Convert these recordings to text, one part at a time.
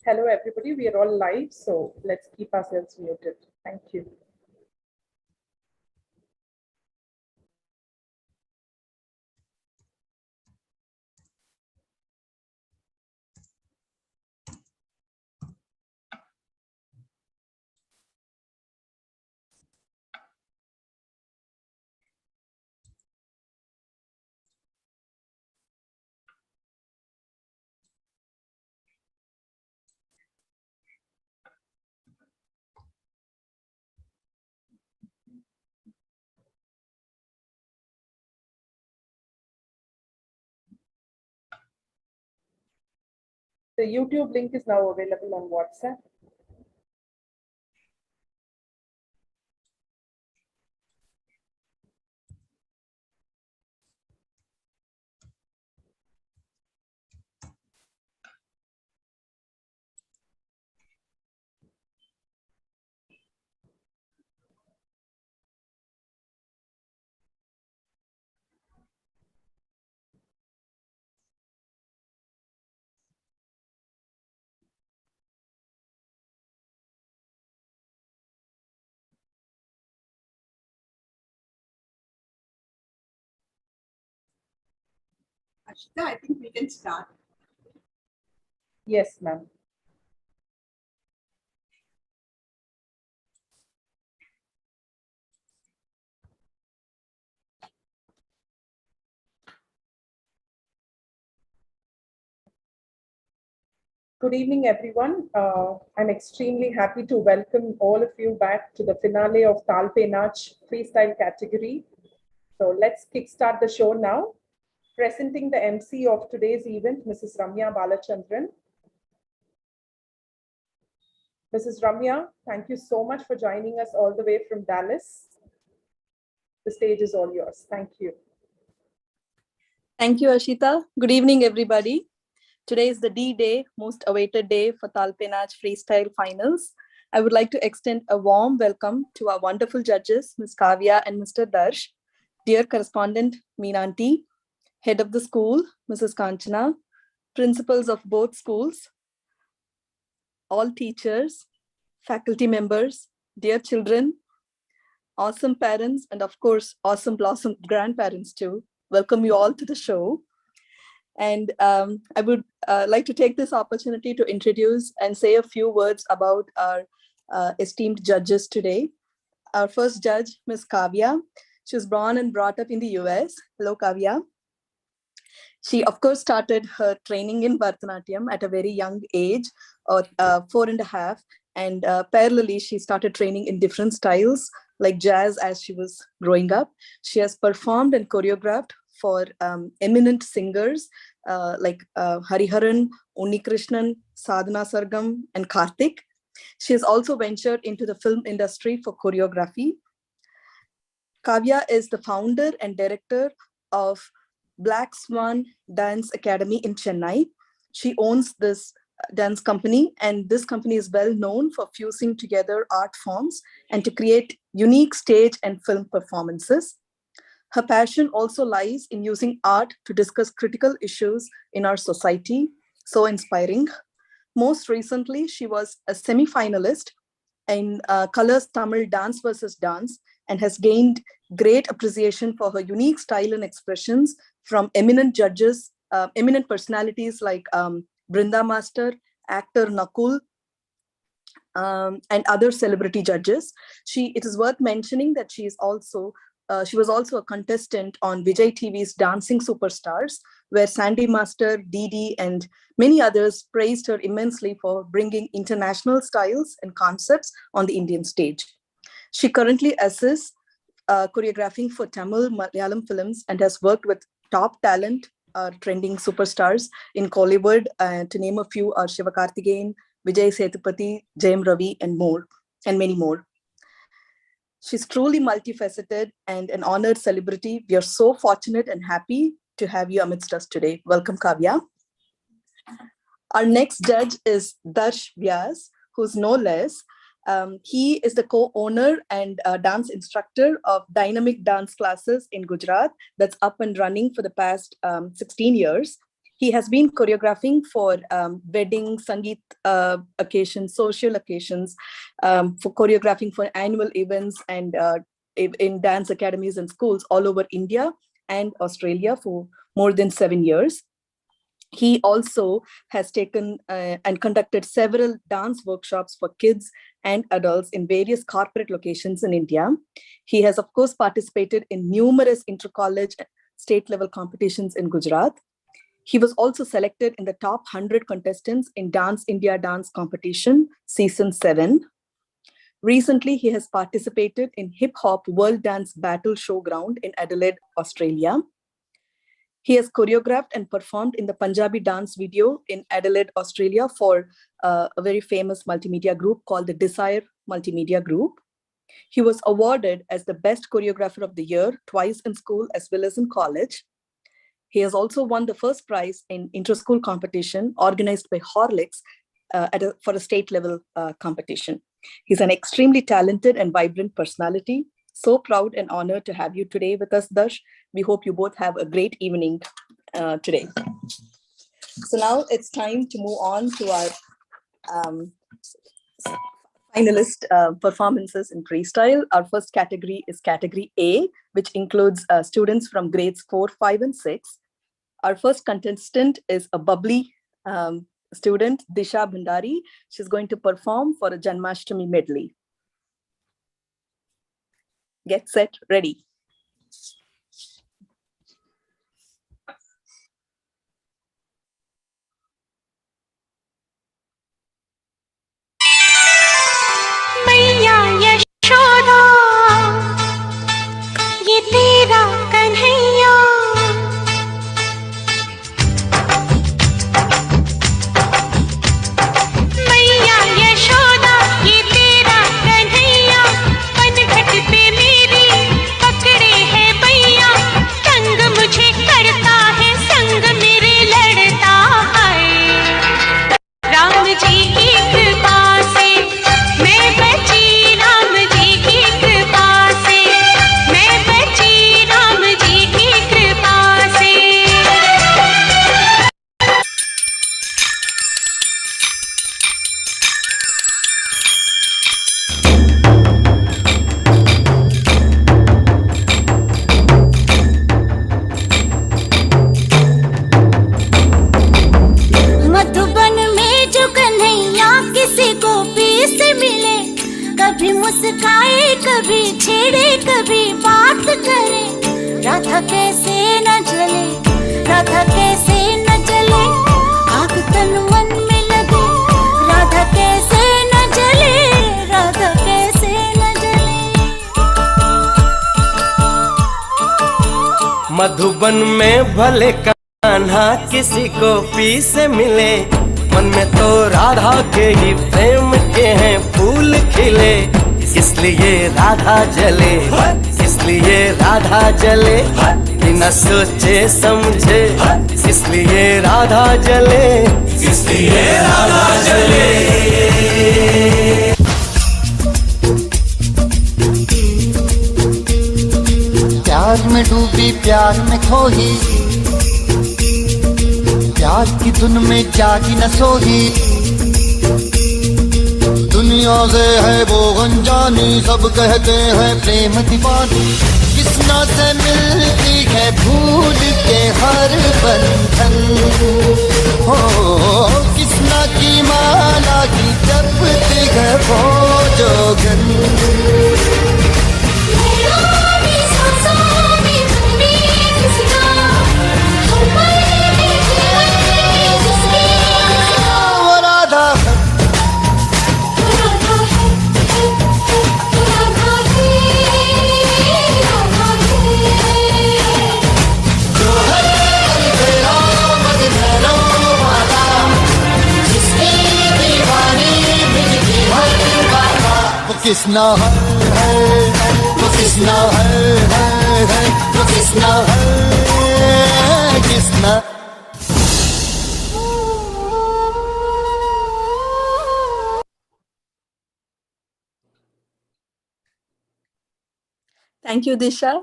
Hello, everybody. We are all live, so let's keep ourselves muted. Thank you. The YouTube link is now available on WhatsApp. Yashika, I think we can start. Yes, ma'am. Good evening, everyone. I'm extremely happy to welcome all of you back to the finale of Taal freestyle category. So let's kickstart the show now. Presenting the MC of today's event, Mrs. Ramya Balachandran. Mrs. Ramya, thank you so much for joining us all the way from Dallas. The stage is all yours. Thank you. Thank you, Ashita. Good evening, everybody. Today is the D-Day, most awaited day for Taal Freestyle Finals. I would like to extend a warm welcome to our wonderful judges, Ms. Kavya and Mr. Darsh, dear correspondent Meenanti, head of the school, Mrs. Kanchana, principals of both schools, all teachers, faculty members, dear children, awesome parents, and of course, awesome blossom grandparents too. Welcome you all to the show. And I would like to take this opportunity to introduce and say a few words about our esteemed judges today. Our first judge, Ms. Kavya. She was born and brought up in the US. Hello, Kavya. She, of course, started her training in Bharatanatyam at a very young age, 4.5. And parallelly, she started training in different styles like jazz as she was growing up. She has performed and choreographed for eminent singers like Hariharan, Unnikrishnan, Sadhana Sargam, and Karthik. She has also ventured into the film industry for choreography. Kavya is the founder and director of Black Swan Dance Academy in Chennai. She owns this dance company, and this company is well known for fusing together art forms and to create unique stage and film performances. Her passion also lies in using art to discuss critical issues in our society. So inspiring. Most recently, she was a semi-finalist in Colors Tamil Dance versus Dance and has gained great appreciation for her unique style and expressions from eminent judges, eminent personalities like Brinda Master, actor Nakul, and other celebrity judges. It is worth mentioning that she was also a contestant on Vijay TV's Dancing Superstars, where Sandy Master, Didi, and many others praised her immensely for bringing international styles and concepts on the Indian stage. She currently assists choreographing for Tamil Malayalam films and has worked with top talent, trending superstars in Kollywood, to name a few, are Sivakarthikeyan, Vijay Sethupathi, Jayam Ravi, and more, and many more. She's truly multifaceted and an honored celebrity. We are so fortunate and happy to have you amidst us today. Welcome, Kavya. Our next judge is Darsh Vyas, who's no less. He is the co-owner and dance instructor of Dynamic Dance Classes in Gujarat that's up and running for the past 16 years. He has been choreographing for weddings, sangeet occasions, social occasions, for choreographing for annual events and in dance academies and schools all over India and Australia for more than 7 years. He also has taken and conducted several dance workshops for kids and adults in various corporate locations in India. He has, of course, participated in numerous inter-college state level competitions in Gujarat. He was also selected in the top 100 contestants in Dance India Dance Competition, Season 7. Recently, he has participated in Hip Hop World Dance Battle Showground in Adelaide, Australia. He has choreographed and performed in the Punjabi dance video in Adelaide, Australia for a very famous multimedia group called the Desire Multimedia Group. He was awarded as the Best Choreographer of the Year twice in school as well as in college. He has also won the first prize in inter-school competition organized by Horlicks for a state level competition. He's an extremely talented and vibrant personality. So proud and honored to have you today with us, Dash. We hope you both have a great evening today. So now it's time to move on to our finalist performances in freestyle. Our first category is category A, which includes students from grades 4, 5, and 6. Our first contestant is a bubbly student, Disha Bhandari. She's going to perform for a Janmashtami medley. Get set, ready. मैया यशोदा ये तेरा कन्हैया मैया यशोदा ये तेरा कन्हैया पनघट पे मेरी पकड़े है भैया संग मुझे करता है संग मेरे लड़ता है राम जी की कृपा से मैं बची राम जी की कृपा से मैं बची राम जी की कृपा से मधुबन में जो कन्हैया किसी गोपी से मिले कभी मुस्काए कभी छेड़े कभी बात करे राधा कैसे न जले राधा कैसे न जले आग तन मन में लगे राधा कैसे न जले राधा कैसे न जले मधुबन में भले कान्हा किसी को पी से मिले मन में तो राधा के ही प्रेम के हैं फूल खिले इसलिए राधा जले इसलिए राधा जले बिना सोचे समझे इसलिए राधा जले इसलिए राधा जले प्यार में डूबी प्यार में खोही प्यार की धुन में जागी न सोही दुनिया से है वो अनजानी सब कहते हैं प्रेम दीवानी किसना से मिलती है भूल के हर बंधन हो किसना की माला की जपती है वो जोगन किसना है वो किसना है वो किसना है Kisna Thank you, Disha.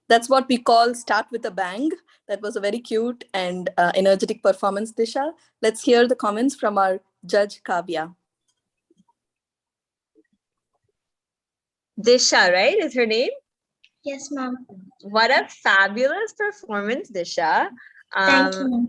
That's what we call start with a bang. That was a very cute and energetic performance, Disha. Let's hear the comments from our judge, Kavya. Disha, right, is her name? Yes, ma'am. What a fabulous performance, Disha. Thank you, ma'am.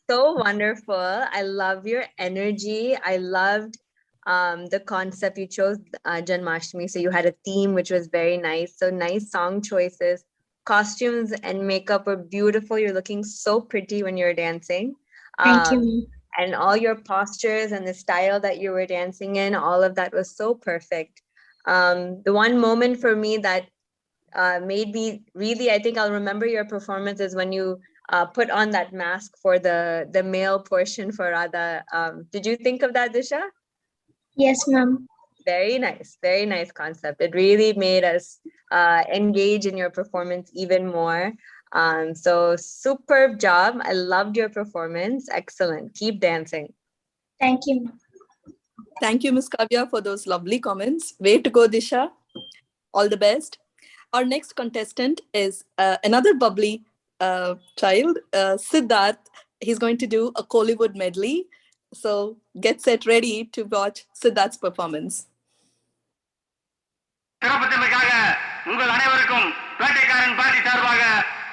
So wonderful. I love your energy. I loved the concept you chose, Janmashtami. So you had a theme, which was very nice. So nice song choices. Costumes and makeup were beautiful. You're looking so pretty when you're dancing. Thank you, ma'am. And all your postures and the style that you were dancing in, all of that was so perfect. The one moment for me that made me really, I think I'll remember your performance is when you put on that mask for the male portion for Radha. Did you think of that, Disha? Yes, ma'am. Very nice concept. It really made us engage in your performance even more. So superb job. I loved your performance. Excellent. Keep dancing. Thank you, ma'am. Thank you, Ms. Kavya, for those lovely comments. Way to go, Disha. All the best. Our next contestant is another bubbly child, Siddharth. He's going to do a Kollywood medley. So get set ready to watch Siddharth's performance. சிறப்புத்தன்மைக்காக உங்கள் அனைவருக்கும் வேட்டைக்காரன் பாட்டி சார்பாக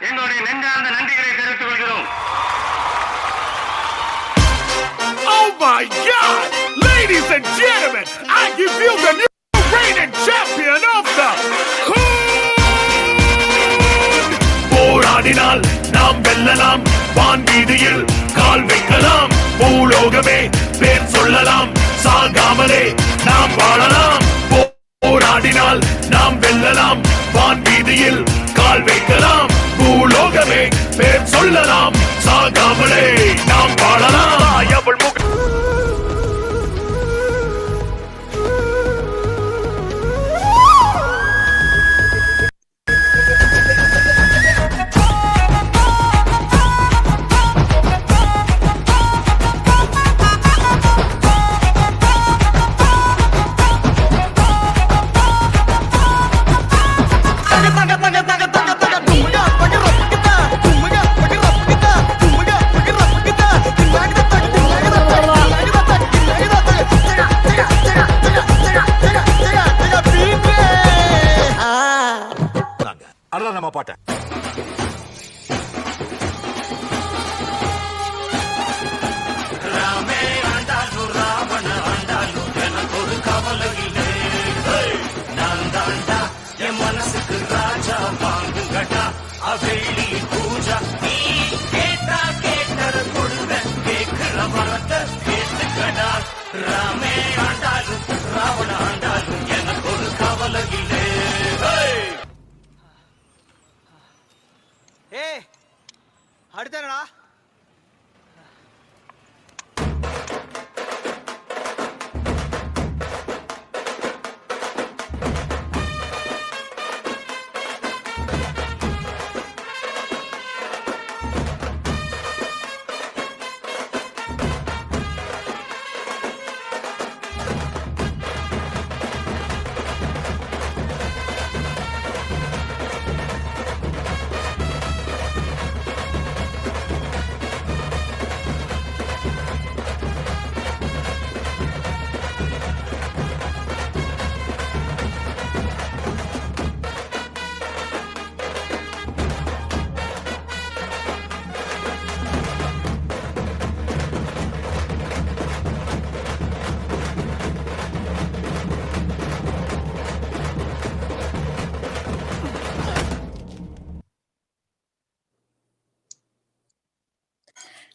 எங்களுடைய நெஞ்சார்ந்த நன்றிகளை தெரிவித்துக் கொள்கிறோம். Oh my God! Ladies and gentlemen, I give you the new reigning champion of the போராடினால் நாம் வெல்லலாம், வான் வீதியில் கால் வைக்கலாம், பூலோகமே பேர் சொல்லலாம், சாகாமலே நாம் வாழலாம். போராடினால் நாம் வெல்லலாம், வான் வீதியில் கால் வைக்கலாம், பூலோகமே பேர் சொல்லலாம், சாகாமலே நாம் வாழலாம். அதுதான் நம்ம பாட்ட ராமே ஆண்டாலு ராவண ஆண்டாலு எனக்கு ஒரு கவலை இல்லை, நான் தாண்டா என் மனசுக்கு ராஜா, வாங்குங்கடா அவேலி பூஜா, நீ கேட்டா கேட்டத கொடுவேன், கேட்கிற வரத்தை கேட்டுக்கடா. ராமே ஆண்டாலு ராவண ஆண்டாலு எனக்கு ஒரு கவலை இல்லை. அடுத்தடா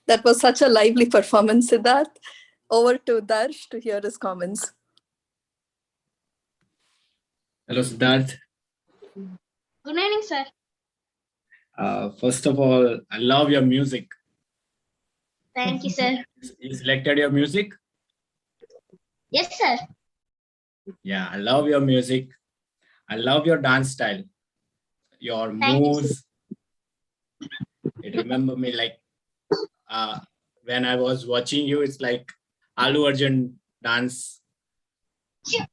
That was such a lively performance, Siddharth. Over to Darsh to hear his comments. Hello, Siddharth. Good evening, sir. First of all, I love your music. Thank you, sir. You selected your music? Yes, sir. Yeah, I love your music. I love your dance style. Your moves. It remember me like when I was watching you, it's like Alu Arjun dance. Yeah.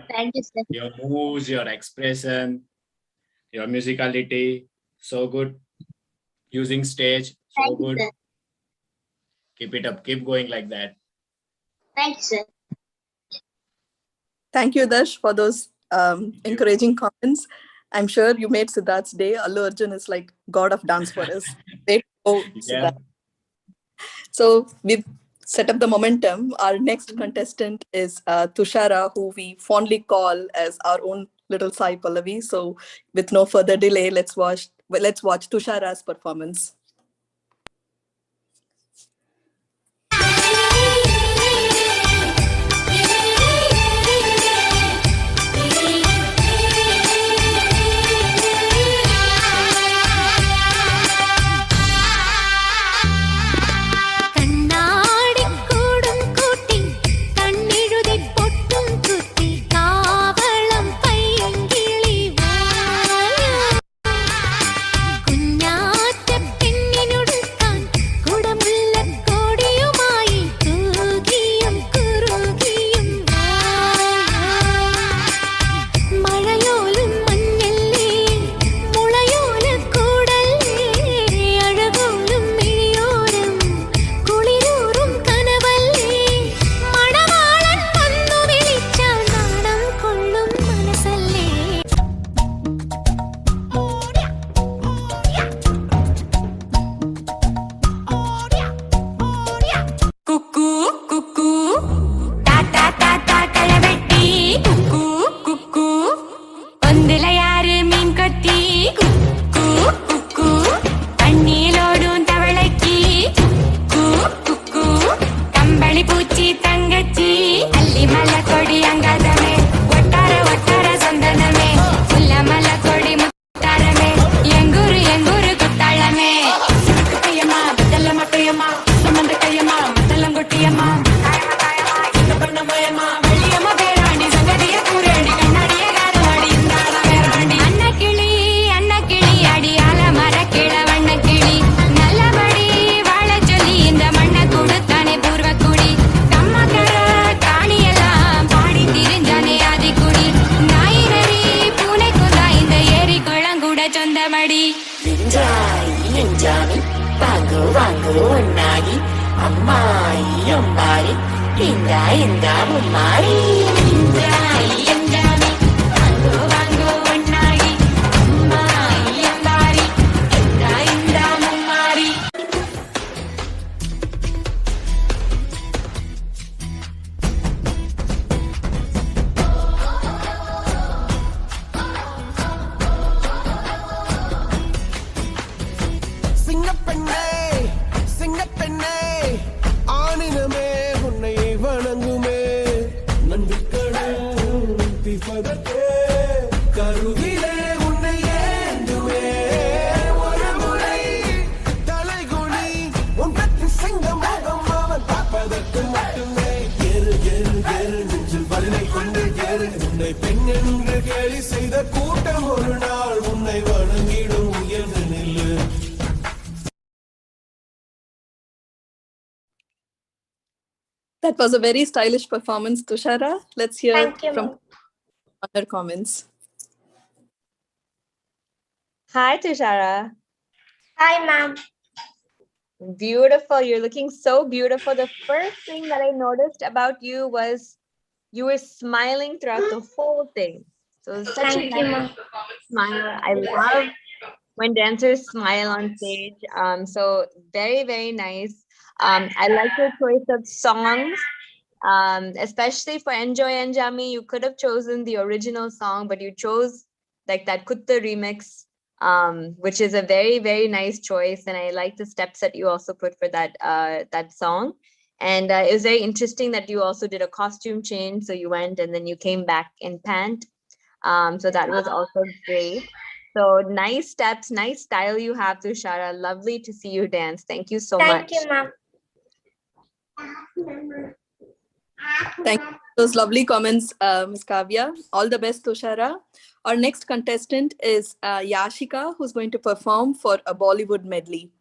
Thank you, sir. Your moves, your expression. Your musicality, so good. Using stage, so Thank you, good. sir. Keep it up. Keep going like that. Thank you, sir. Thank you, Dash, for those encouraging comments. I'm sure you made Siddharth's day. Allu Arjun is like god of dance for us. Great. Oh, Yeah. Siddharth. So we've set up the momentum. Our next contestant is Tushara, who we fondly call as our own little Sai Pallavi. So with no further delay, let's watch Tushara's performance. That was a very stylish performance, Tushara. Let's hear from other comments. Hi, Tushara. Hi, ma'am. Beautiful. You're looking so beautiful. The first thing that I noticed about you was you were smiling throughout the whole thing. So it was such Thank a you, nice ma'am. smile. I love when dancers smile on stage. So very, very nice. I like your choice of songs. Especially for Enjoy Enjami, you could have chosen the original song, but you chose like that Kutta remix, which is a very, very nice choice. And I like the steps that you also put for that song. And it was very interesting that you also did a costume change. So you went and then you came back in pant. So that was also great. So nice steps, nice style you have, Tushara. Lovely to see you dance. Thank you so much. Thank you, ma'am. Thank you for those lovely comments, Ms. Kavya. All the best, Tushara. Our next contestant is Yashika, who's going to perform for a Bollywood medley.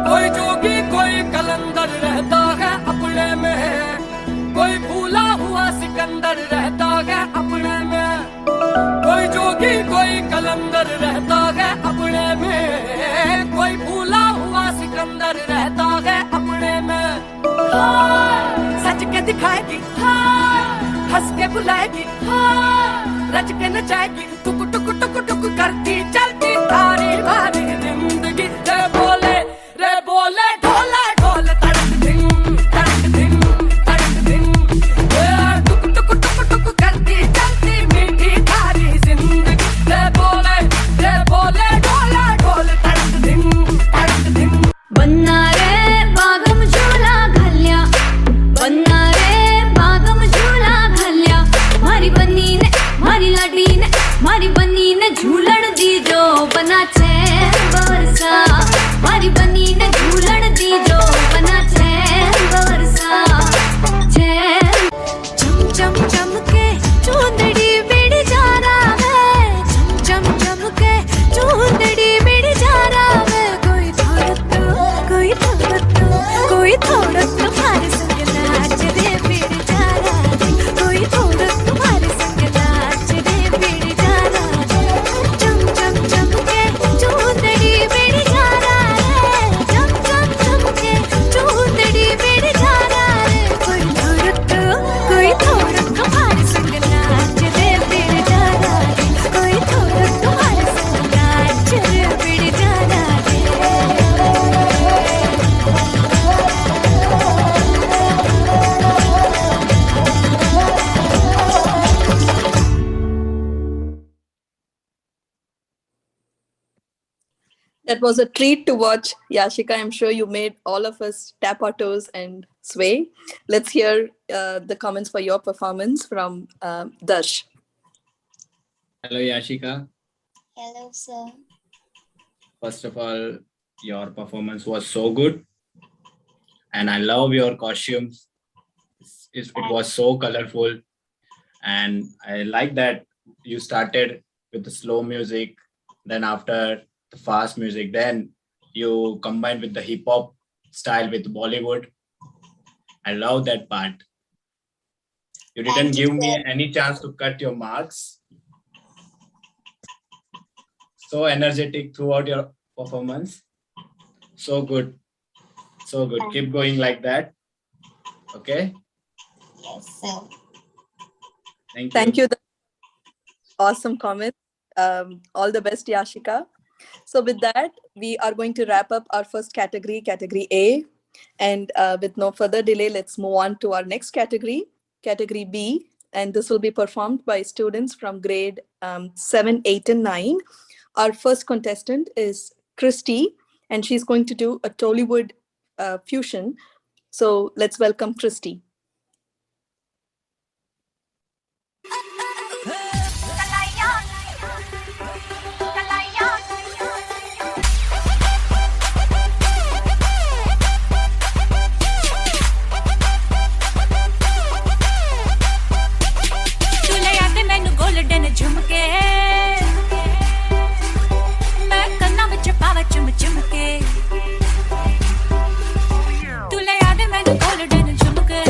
कोई जोगी कोई कलंदर रहता है अपने में, कोई भूला हुआ सिकंदर रहता है अपने में, कोई जोगी कोई कलंदर रहता है अपने में, कोई भूला हुआ सिकंदर रहता है अपने में। सच के दिखाएगी, हंस के बुलाएगी, रच के नचाएगी, टुक टुक टुक टुक करती चलती तारी मारी जिंदगी। रे बोले ढोले ढोले तड़क दिन तड़क दिन तड़क दिन, टुक टुक टुक टुक करती चलती मीठी तारी जिंदगी। रे बोले ढोले ढोले तड़क दिन तड़क दिन। बन्ना रे बागम झूला घाल्या, बन्ना रे बागम झूला घाल्या, मारी बन्नी ने मारी लाडी ने मारी बन्नी ने झूलण दी जो बना छे बरसा, मारी बन्नी ने झूलण दी जो बना छे बरसा। छे चम चम चम के चूंदड़ी बिड़ जा रहा है, चम चम चम के चूंदड़ी बिड़ जा रहा है। कोई थोड़क तुम्हारे संग नाच रे बिड़ जा रहा है, कोई थोड़क तुम्हारे संग नाच रे बिड़ जा रहा है। चम चम चम के चूंदड़ी बिड़ जा रहा है, चम चम चम के चूंदड़ी बिड़ जा रहा है। कोई थोड़क तुम्हारे संग नाच रे बिड़ जा रहा है, कोई थोड़क तुम्हारे संग नाच रे बिड़ जा रहा है। That was a treat to watch, Yashika. I'm sure you made all of us tap our toes and sway. Let's hear the comments for your performance from Darsh. Hello, Yashika. Hello, sir. First of all, your performance was so good. And I love your costumes. It was so colorful. And I like that you started with the slow music, then after the fast music, then you combined with the hip hop style with Bollywood. I love that part. You didn't give me any chance to cut your marks. So energetic throughout your performance. So good. So good. Keep going like that. Okay. Yes, sir. Thank you. Thank you. Awesome comment. All the best, Yashika. So with that, we are going to wrap up our first category, category A. And with no further delay, let's move on to our next category, category B. And this will be performed by students from grade 7, 8, and 9. Our first contestant is Christy, and she's going to do a Tollywood fusion. So let's welcome Christy. झुमके मैं कन्ना विच पावा चुम चुमके तू ले याद मैनू golden झुमके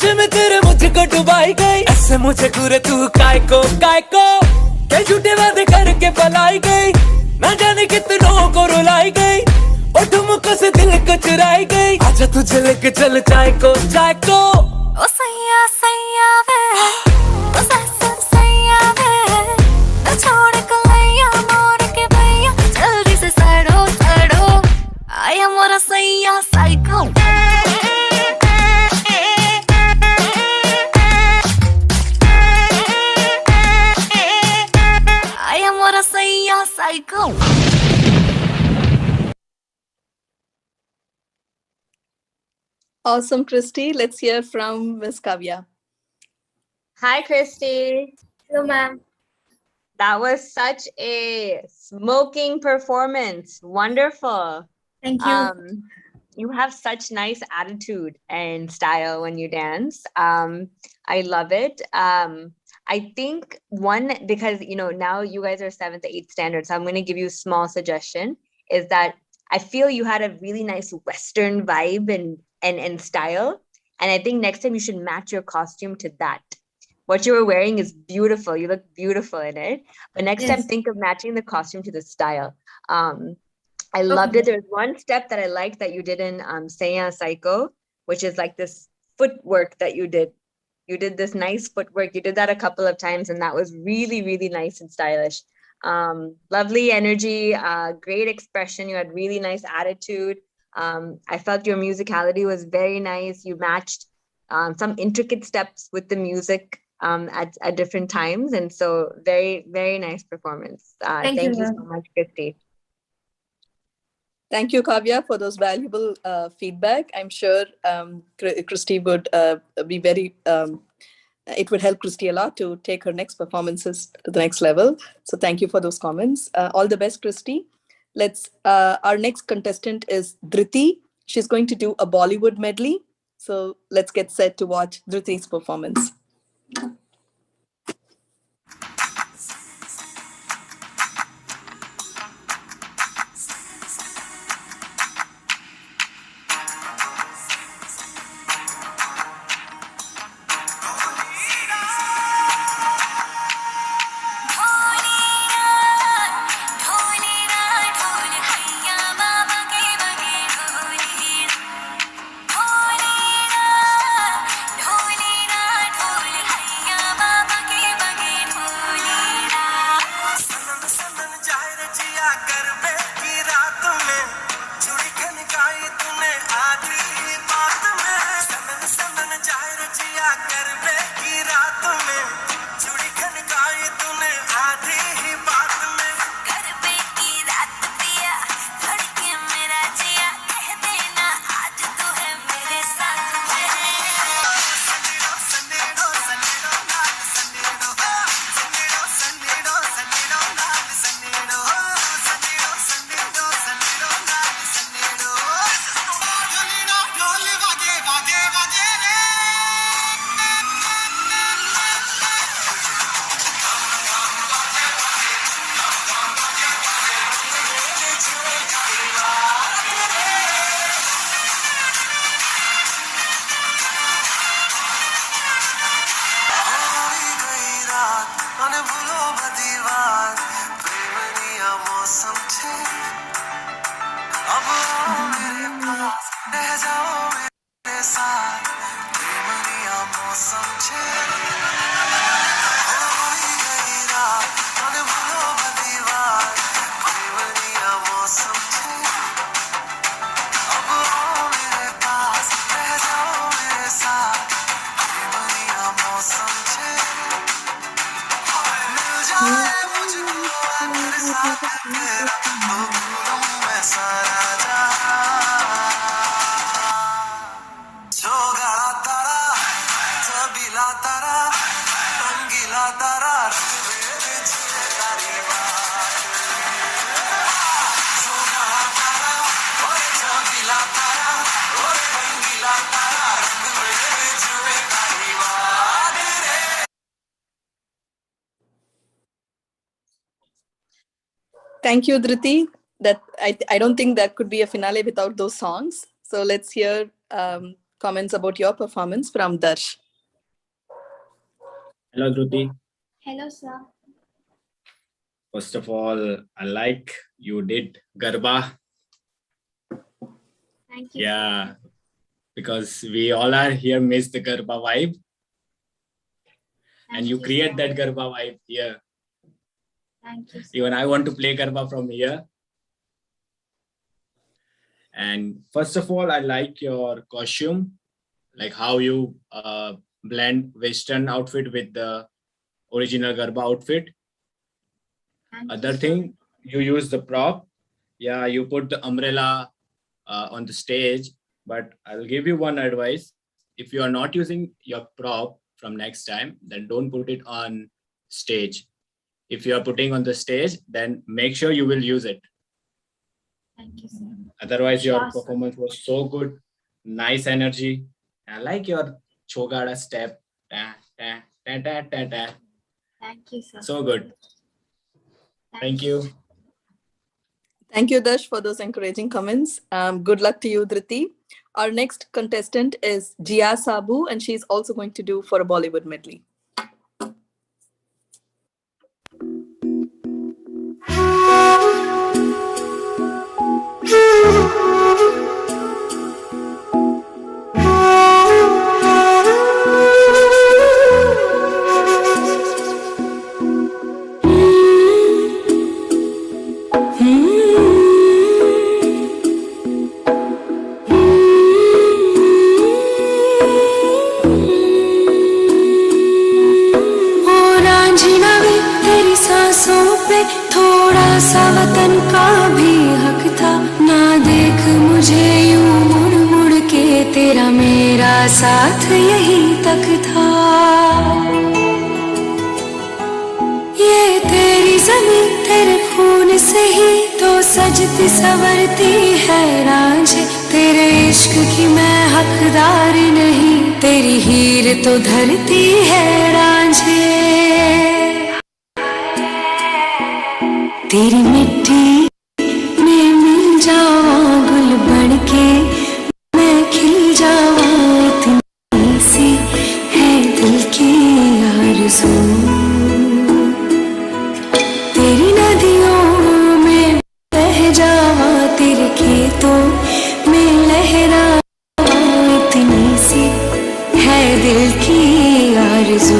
नशे में तेरे मुझको डुबाई गई, ऐसे मुझे घूरे तू काय को के झूठे वादे करके पलाई गई, ना जाने कितनों को रुलाई गई, और ठुमकों से दिल को चुराई गई। आजा तुझे लेके चल चाय को ओ सैया सैया वे, ओ सैया वे, न छोड़ कलैया मोर के भैया, जल्दी से सड़ो आया मोरा सैया साइको। आया मोरा सैया psycho. Awesome, Christy. Let's hear from Miss Kavya. Hi, Christy. Hello, ma'am. That was such a smoking performance. Wonderful. Thank you. You have such nice attitude and style when you dance. I love it. I think because now you guys are 7th, 8th standard, so I'm going to give you a small suggestion, is that I feel you had a really nice Western vibe and style. And I think next time you should match your costume to that. What you were wearing is beautiful. You look beautiful in it. But next time, think of matching the costume to the style. I loved it. There's one step that I liked that you did in Seiya Saiko, which is like this footwork that you did. You did this nice footwork. You did that a couple of times, and that was really, really nice and stylish. Lovely energy, great expression. You had really nice attitude. I felt your musicality was very nice. You matched some intricate steps with the music at different times. And so very, very nice performance. Thank you so much, Christy. Thank you, Kavya, for those valuable feedback. I'm sure Christy would be very, it would help Christy a lot to take her next performances to the next level. So thank you for those comments. All the best, Christy. Our next contestant is Driti. She's going to do a Bollywood medley. So let's get set to watch Driti's performance. Thank you, Driti. I don't think that could be a finale without those songs. So let's hear comments about your performance from Darsh. Hello, Driti. Hello, sir. First of all, I like you did Garba. Thank you. Yeah, because we all are here miss the Garba vibe. And you create that Garba vibe here. Thank you, sir. Even I want to play Garba from here. And first of all, I like your costume, like how you blend Western outfit with the original Garba outfit. Other thing, you use the prop. Yeah, you put the umbrella on the stage, but I'll give you one advice. If you are not using your prop from next time, then don't put it on stage. If you are putting on the stage, then make sure you will use it. Thank you, sir. Otherwise, your Sure, sir. performance was so good. Nice energy. I like your chogada step. Ta, ta, ta, ta, ta, ta. Thank you, sir. So good. Thank you. Thank you, Darsh, for those encouraging comments. Good luck to you, Driti. Our next contestant is Jia Sabu, and she's also going to do for a Bollywood medley. थोड़ा सा वतन का भी हक था ना, देख मुझे यूं मुड़ मुड़ के, तेरा मेरा साथ यही तक था। ये तेरी ज़मीं तेरे खून से ही तो सजती संवरती है रांझे, तेरे इश्क की मैं हकदार नहीं, तेरी हीर तो धरती है रांझे। तेरी मिट्टी में मिल जावा गुल बन के, मैं खिल जावा, इतनी सी है दिल की आरज़ू। तेरी नदियों में बह जावा, तेरे खेतों में लहरावा, इतनी सी है दिल की आरज़ू।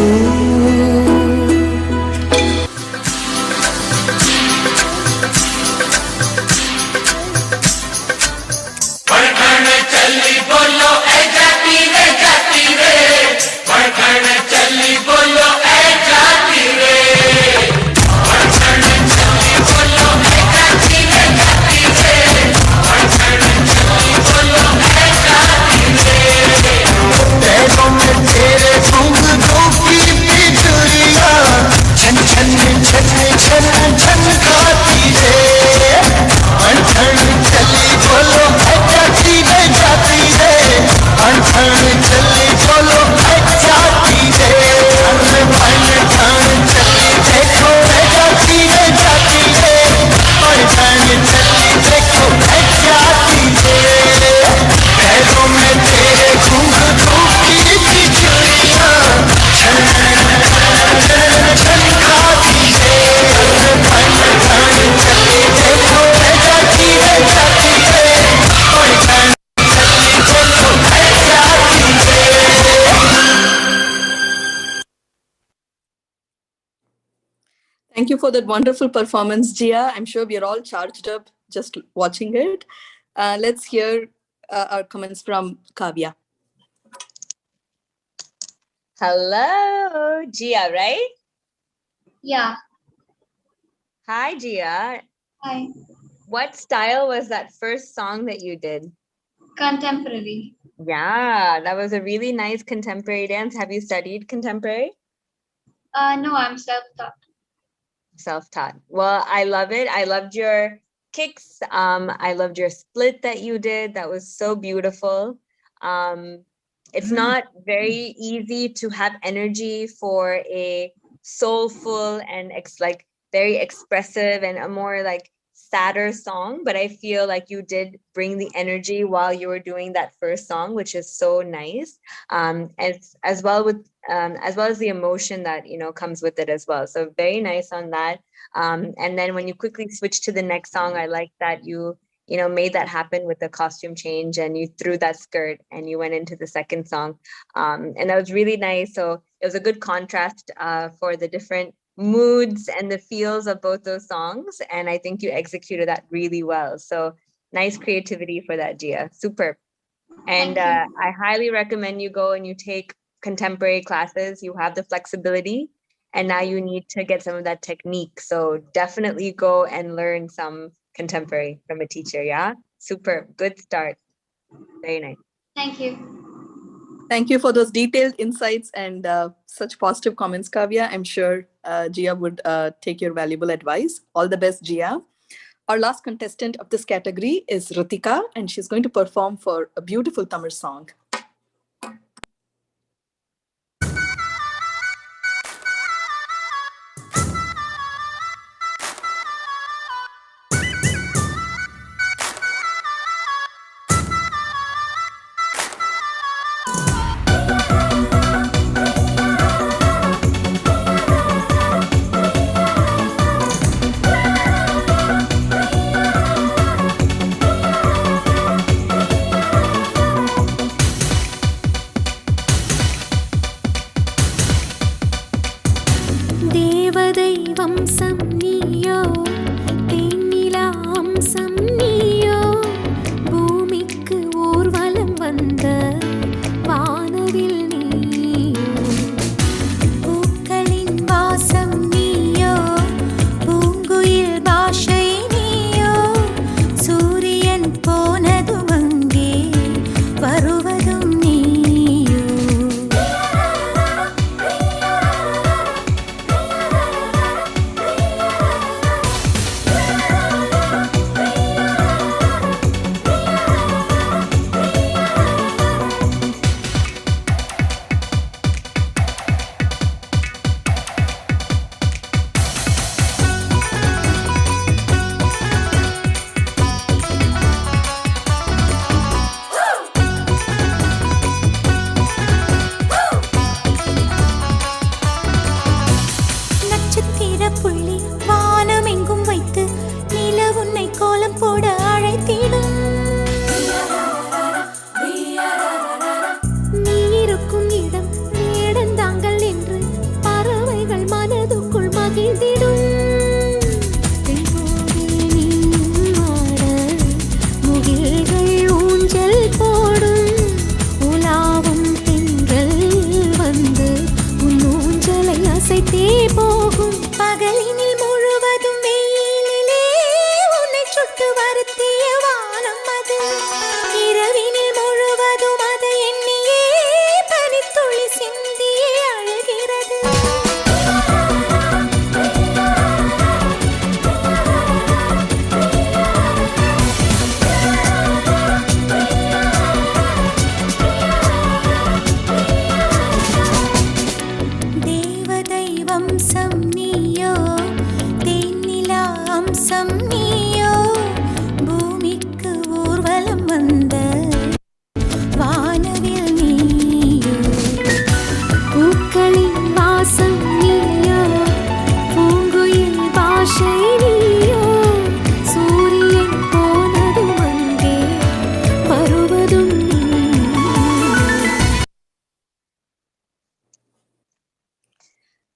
Thank you for that wonderful performance, Jia. I'm sure we're all charged up just watching it. Let's hear our comments from Kavya. Hello, Jia, right? Yeah. Hi, Jia. Hi. What style was that first song that you did? Contemporary. Yeah, that was a really nice contemporary dance. Have you studied contemporary? No, I'm self-taught. Self-taught. Well, I love it. I loved your kicks. I loved your split that you did. That was so beautiful. It's not very easy to have energy for a soulful and like very expressive and a more like sadder song, but I feel like you did bring the energy while you were doing that first song, which is so nice. As well as the emotion that comes with it as well. So very nice on that. And then when you quickly switch to the next song, I like that you made that happen with the costume change, and you threw that skirt and you went into the second song. And that was really nice. So it was a good contrast for the different moods and the feels of both those songs. And I think you executed that really well. So nice creativity for that, Gia. Superb. And I highly recommend you go and you take contemporary classes. You have the flexibility, and now you need to get some of that technique. So definitely go and learn some contemporary from a teacher. Yeah, super good start. Very nice. Thank you. Thank you for those detailed insights and such positive comments, Kavya. I'm sure Gia would take your valuable advice. All the best, Gia. Our last contestant of this category is Rudika, and she's going to perform for a beautiful Tamil song.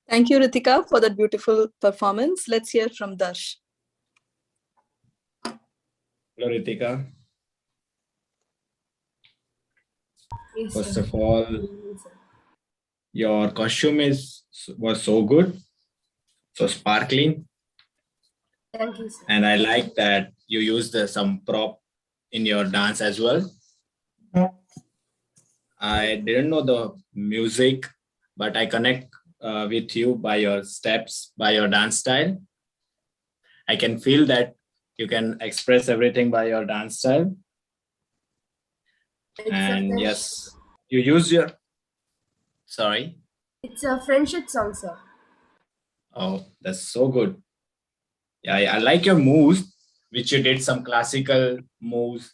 Thank you, Ritika, for that beautiful performance. Let's hear from Dash. Hello, Ritika. Yes, First sir. of all, your costume was so good, so sparkling. Thank you, sir. And I like that you used some prop in your dance as well. I didn't know the music, but I connect with you by your steps, by your dance style. I can feel that you can express everything by your dance style. And yes, you use your... Sorry? It's a friendship song, sir. Oh, that's so good. Yeah, I like your moves, which you did some classical moves.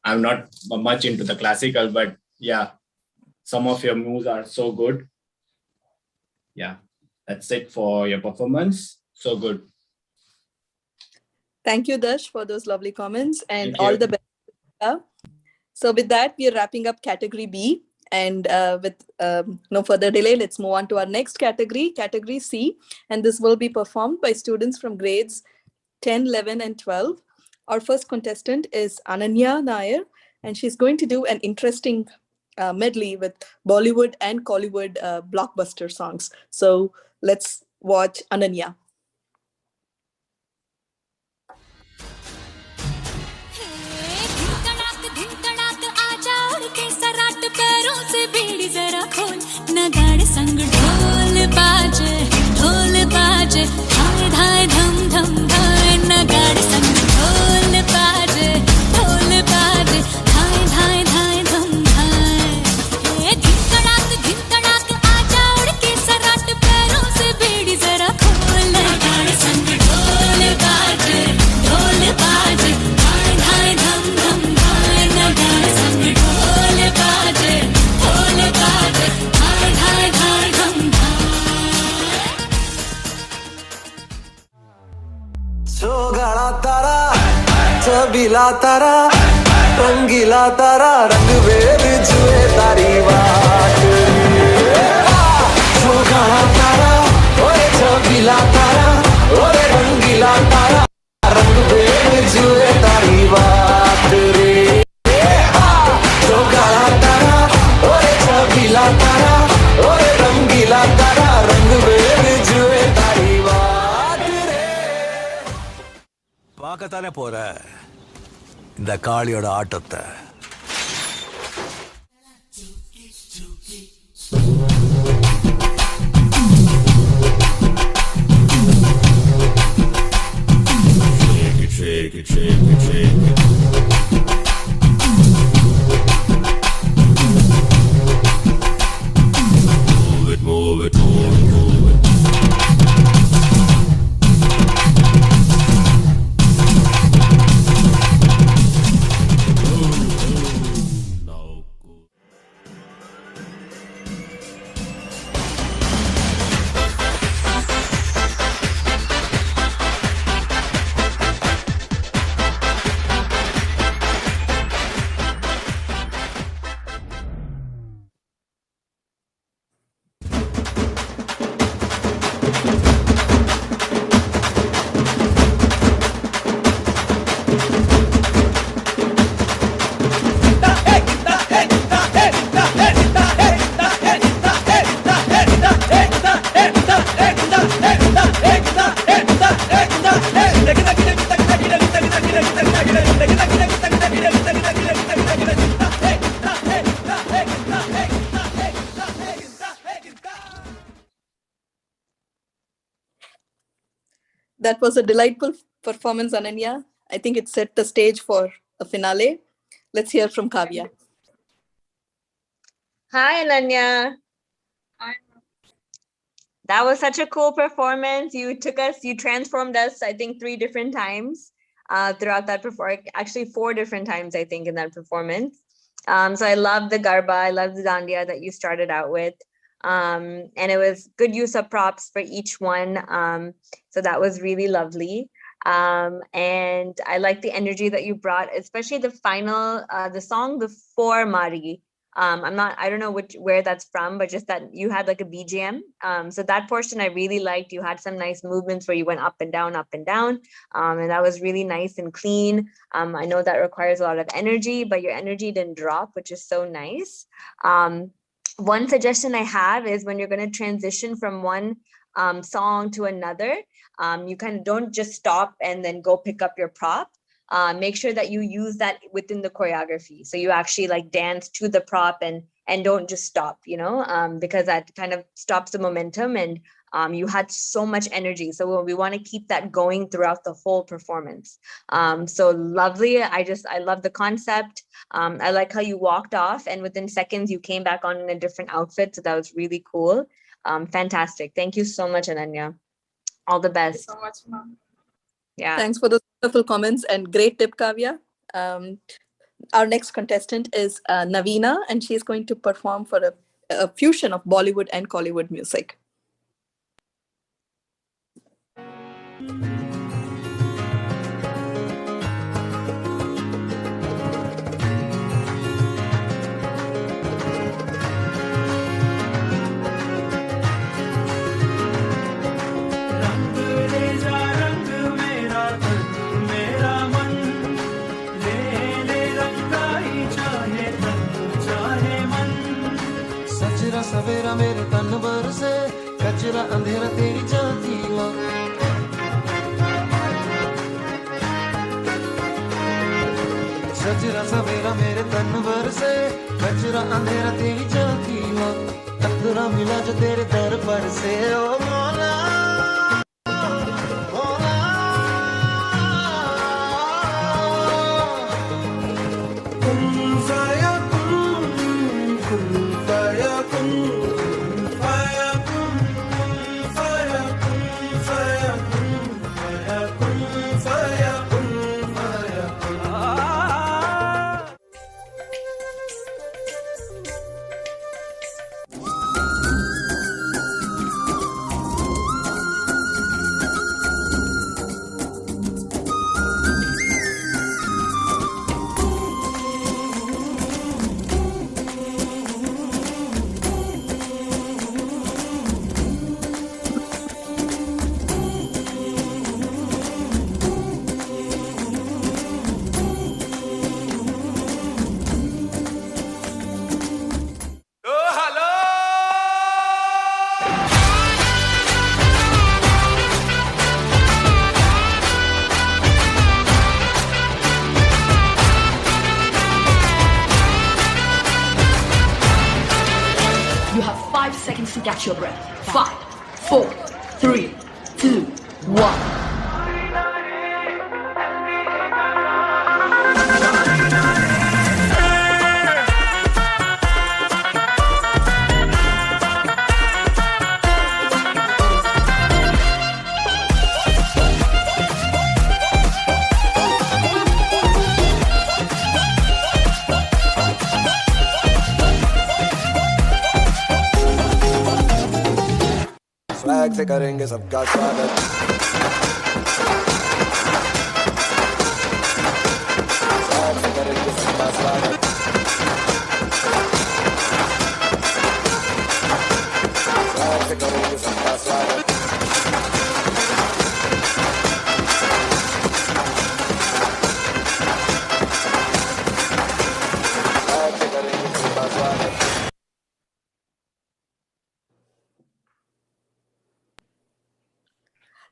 I'm not much into the classical, but yeah, some of your moves are so good. Yeah, that's it for your performance. So good. Thank you, Dash, for those lovely comments and Thank all you. the best. So with that, we are wrapping up category B. And with no further delay, let's move on to our next category, category C. And this will be performed by students from grades 10, 11, and 12. Our first contestant is Ananya Nair, and she's going to do an interesting medley with Bollywood and Collywood blockbuster songs. So let's watch Ananya. नगाड़े संग ढोल बाजे धाय धाय धम धम धाय नगाड़े संग ढोल बाजे धाय धाय धाय धम धाय धिन तड़ाक आजा उड़ के सराट पैरों से बेड़ी जरा खोल नगाड़े संग ढोल बाजे धाय धाय धम धम धाय नगाड़े संग ढोल बाजे चोगाड़ा तारा चबीला तारा रंगीला तारा रंग वेद जुए तारी बात चोगाड़ा तारा ओरे चबीला तारा ओरे रंगीला तारा रंग वेद जुए तारी बात रे चोगाड़ा तारा ओरे चबीला तारा ओरे रंगीला तारा रंग वेद जुए तारी பார்க்கத்தானே போற இந்த காளியோட ஆட்டத்தை. Shake it, shake it, shake it. Move it, move it, move it, move it. That was a delightful performance, Ananya. I think it set the stage for a finale. Let's hear from Kavya. Hi, Ananya. That was such a cool performance. You transformed us, I think, 3 different times throughout that performance. Actually, 4 different times, I think, in that performance. So I love the garba. I love the dandiya that you started out with. And it was good use of props for each one. So that was really lovely. And I like the energy that you brought, especially the final, the song before Mari. I don't know where that's from, but just that you had like a BGM. So that portion I really liked. You had some nice movements where you went up and down. And that was really nice and clean. I know that requires a lot of energy, but your energy didn't drop, which is so nice. One suggestion I have is when you're going to transition from one song to another, you kind of don't just stop and then go pick up your prop. Make sure that you use that within the choreography. So you actually like dance to the prop and don't just stop, because that kind of stops the momentum, and you had so much energy. So we want to keep that going throughout the whole performance. So lovely. I love the concept. I like how you walked off and within seconds you came back on in a different outfit. So that was really cool. Fantastic. Thank you so much, Ananya. All the best. Thank you so much, Mom. Yeah. Thanks for those wonderful comments and great tip, Kavya. Our next contestant is Naveena, and she's going to perform for a fusion of Bollywood and Collywood music. सवेरा मेरे तन भर से कचरा अंधेरा तेरी जाती माँ सजरा सवेरा मेरे तन भर से कचरा अंधेरा तेरी जाती माँ तकदीरा मिला जो तेरे दर पर से ओ मौला To catch your breath. 5, 4, 3, 2, 1. Flag से करेंगे सबका स्वागत फ्लैग से करेंगे सबका स्वागत फ्लैग से करेंगे सबका स्वागत फ्लैग से करेंगे सबका स्वागत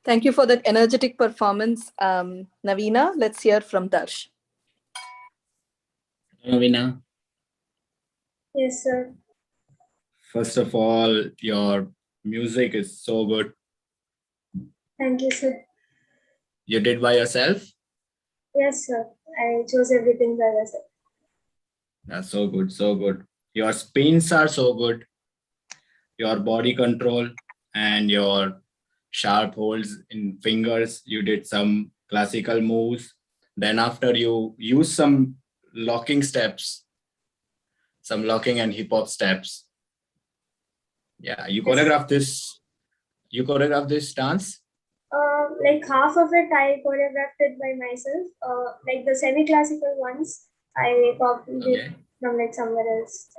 Thank you for that energetic performance, Naveena. Let's hear from Darsh. Naveena, Yes, sir. first of all, your music is so good. Thank you, sir. You did by yourself? Yes, sir. I chose everything by myself. That's so good, so good. Your spins are so good. Your body control and your sharp holds in fingers. You did some classical moves. Then after you use some locking steps, some locking and hip hop steps. Yeah, you choreographed this. You choreographed this dance? Like half of it, I choreographed it by myself. Like the semi-classical ones, I copied it from like somewhere else.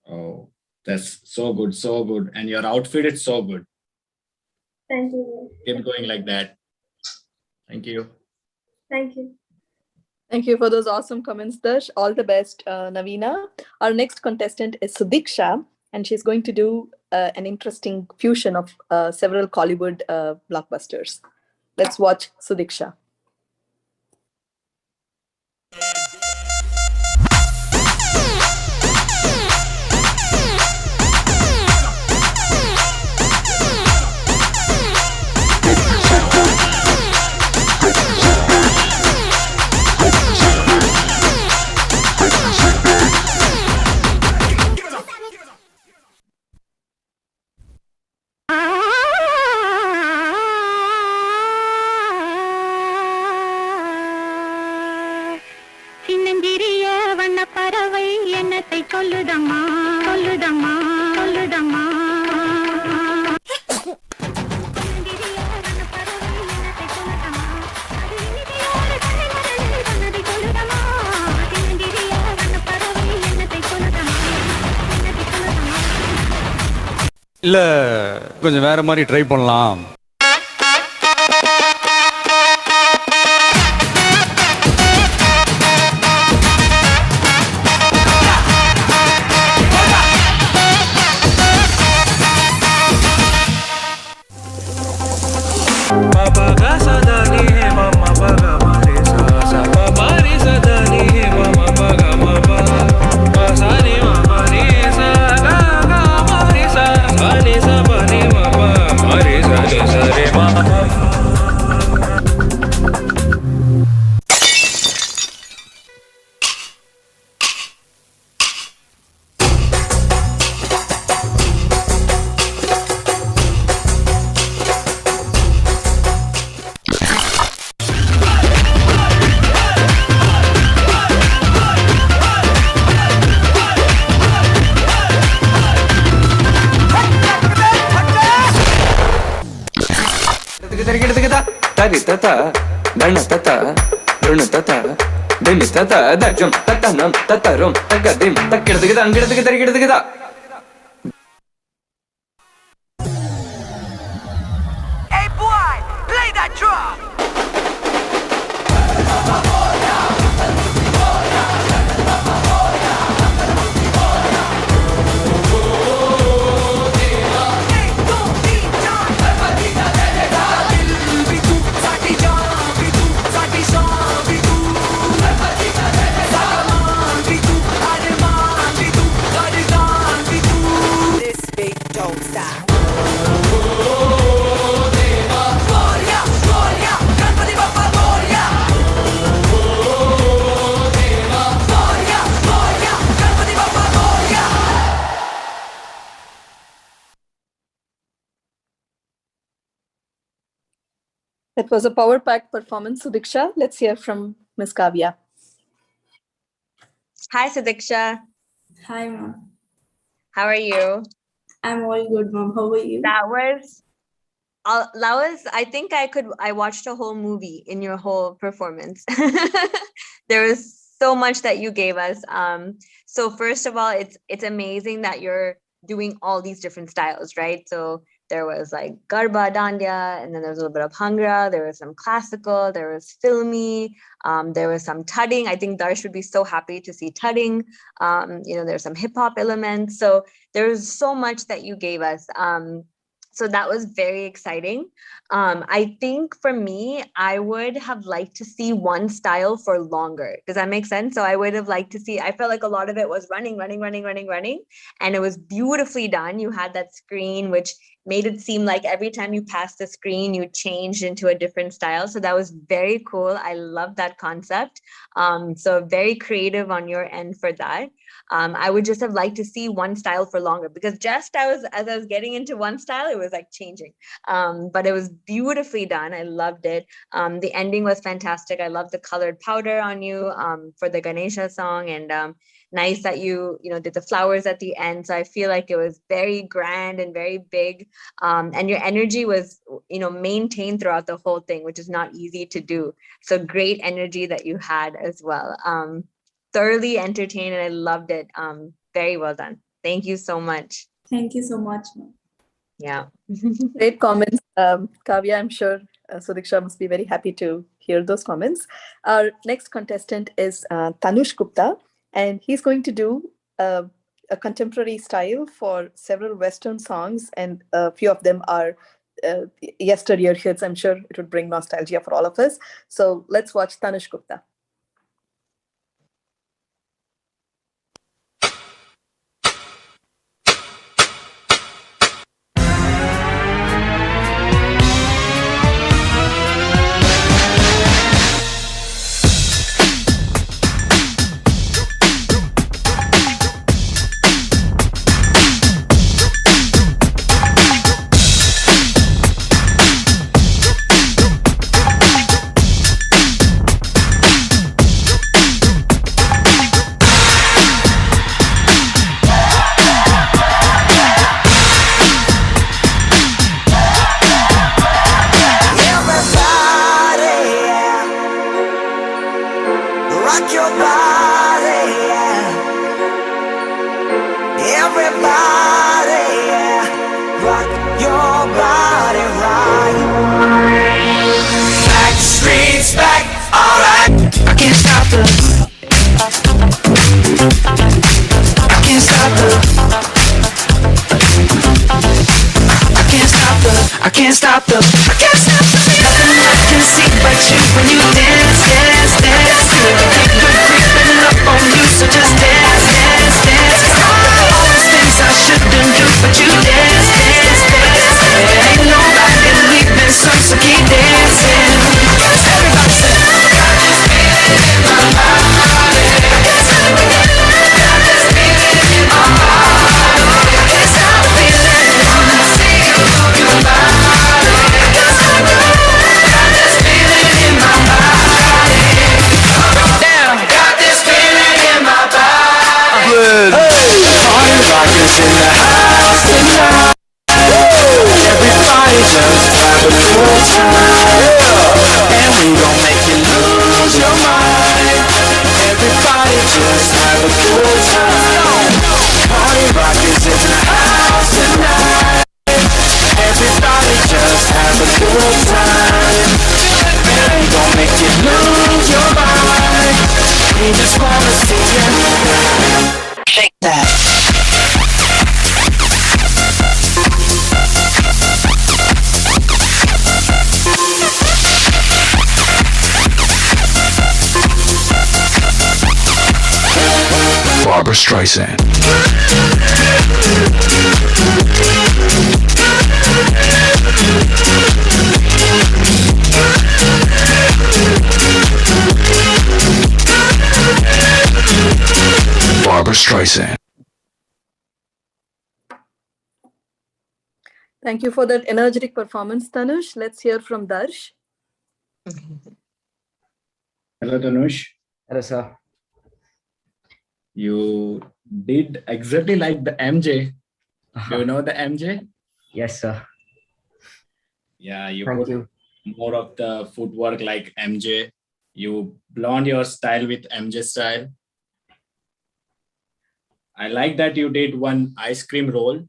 Oh, that's so good, so good. And your outfit is so good. Thank you. Keep going like that. Thank you. Thank you. Thank you for those awesome comments, Darsh. All the best, Naveena. Our next contestant is Sudhiksha, and she's going to do an interesting fusion of several Collywood blockbusters. Let's watch Sudhiksha. இல்ல கொஞ்சம் வேற மாதிரி try பண்ணலாம். Tata, Dana Tata, Runa Tata, Demi Tata, Dajum, Tata Nam, Tata Rum, Tagadim, Takirtigata, Girtigata. Hey boy, play that drum! That was a power-packed performance, Sudhiksha. Let's hear from Ms. Kavya. Hi, Sudhiksha. Hi, ma'am. How are you? I'm all good, ma'am. How are you? That was, I think I watched a whole movie in your whole performance. There was so much that you gave us. So first of all, it's amazing that you're doing all these different styles, right? So there was like Garba, Dandiya, and then there was a little bit of Bhangra, there was some classical, there was filmy, there was some tudding. I think Darsh would be so happy to see tudding. There's some hip hop elements. So there was so much that you gave us. So that was very exciting. I think for me, I would have liked to see one style for longer. Does that make sense? So I would have liked to see, I felt like a lot of it was running. And it was beautifully done. You had that screen, which made it seem like every time you passed the screen, you changed into a different style. So that was very cool. I love that concept. So very creative on your end for that. I would just have liked to see one style for longer, because as I was getting into one style, it was like changing. But it was beautifully done. I loved it. The ending was fantastic. I love the colored powder on you for the Ganesha song, and nice that you did the flowers at the end. So I feel like it was very grand and very big. And your energy was, maintained throughout the whole thing, which is not easy to do. So great energy that you had as well. Thoroughly entertained, and I loved it. Very well done. Thank you so much. Thank you so much, ma'am. Yeah. Great comments. Kavya, I'm sure Sudhiksha must be very happy to hear those comments. Our next contestant is Tanishgupta, and he's going to do a contemporary style for several Western songs, and a few of them are yesteryear hits. I'm sure it would bring nostalgia for all of us. So let's watch Tanishgupta. your body right. Back streets back, alright. I can't stop the. I can't stop the. I can't stop the. I can't stop the. I can't stop the. Nothing I can see but you when you dance, dance, dance. Feel the good creeping up on you, so just dance, dance, dance. All those things I shouldn't do, but you dance, dance, dance. Ain't nobody leaving, so keep dancing. Everybody say, got this feeling in my body. Got this feeling in my body. I can't stop feeling. Wanna see you move your body. Got this feeling in my body. Down. Got this feeling in my body. Hey, party rockers in the house tonight. Everybody just have a good time. And we gon' make you lose your mind. Everybody just have a good time. Party rockers in the house tonight. Everybody just have a good time. And we gon' make you lose your mind. We just wanna see you shake that. Barbra Streisand. Barbra Streisand. Thank you for that energetic performance, Tanush. Let's hear from Darsh. Hello, Tanush. Hello, sir. You did exactly like the MJ. Do you know the MJ? Yes, sir. Yeah, you Thank put you. more of the footwork like MJ. You blend your style with MJ style. I like that you did one ice cream roll.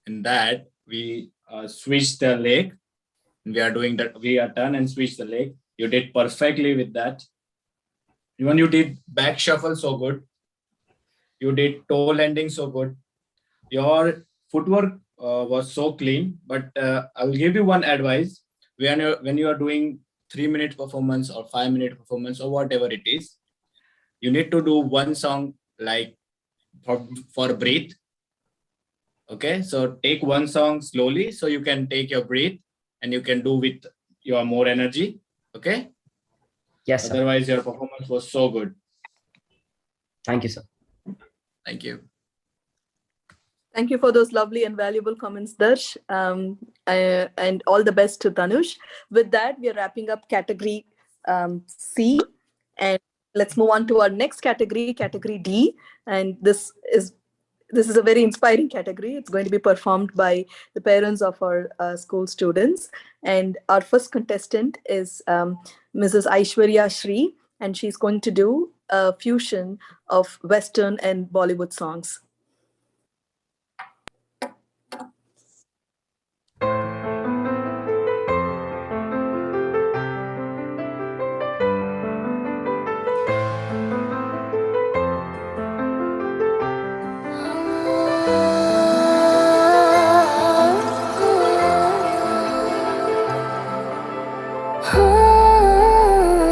In that we switched the leg. We are doing that. We are turn and switch the leg. You did perfectly with that. Even you did back shuffle so good. You did toe landing so good. Your footwork was so clean. But I will give you one advice. When you are doing 3-minute performance or 5-minute performance or whatever it is, you need to do one song like for breathe. Okay, so take one song slowly so you can take your breath and you can do with your more energy. Okay. Yes, sir. Otherwise, your performance was so good. Thank you, sir. Thank you. Thank you for those lovely and valuable comments, Darsh. And all the best to Tanush. With that, we are wrapping up category C. And let's move on to our next category, category D. And this is a very inspiring category. It's going to be performed by the parents of our school students. And our first contestant is Mrs. Aishwarya Shri, and she's going to do a fusion of Western and Bollywood songs.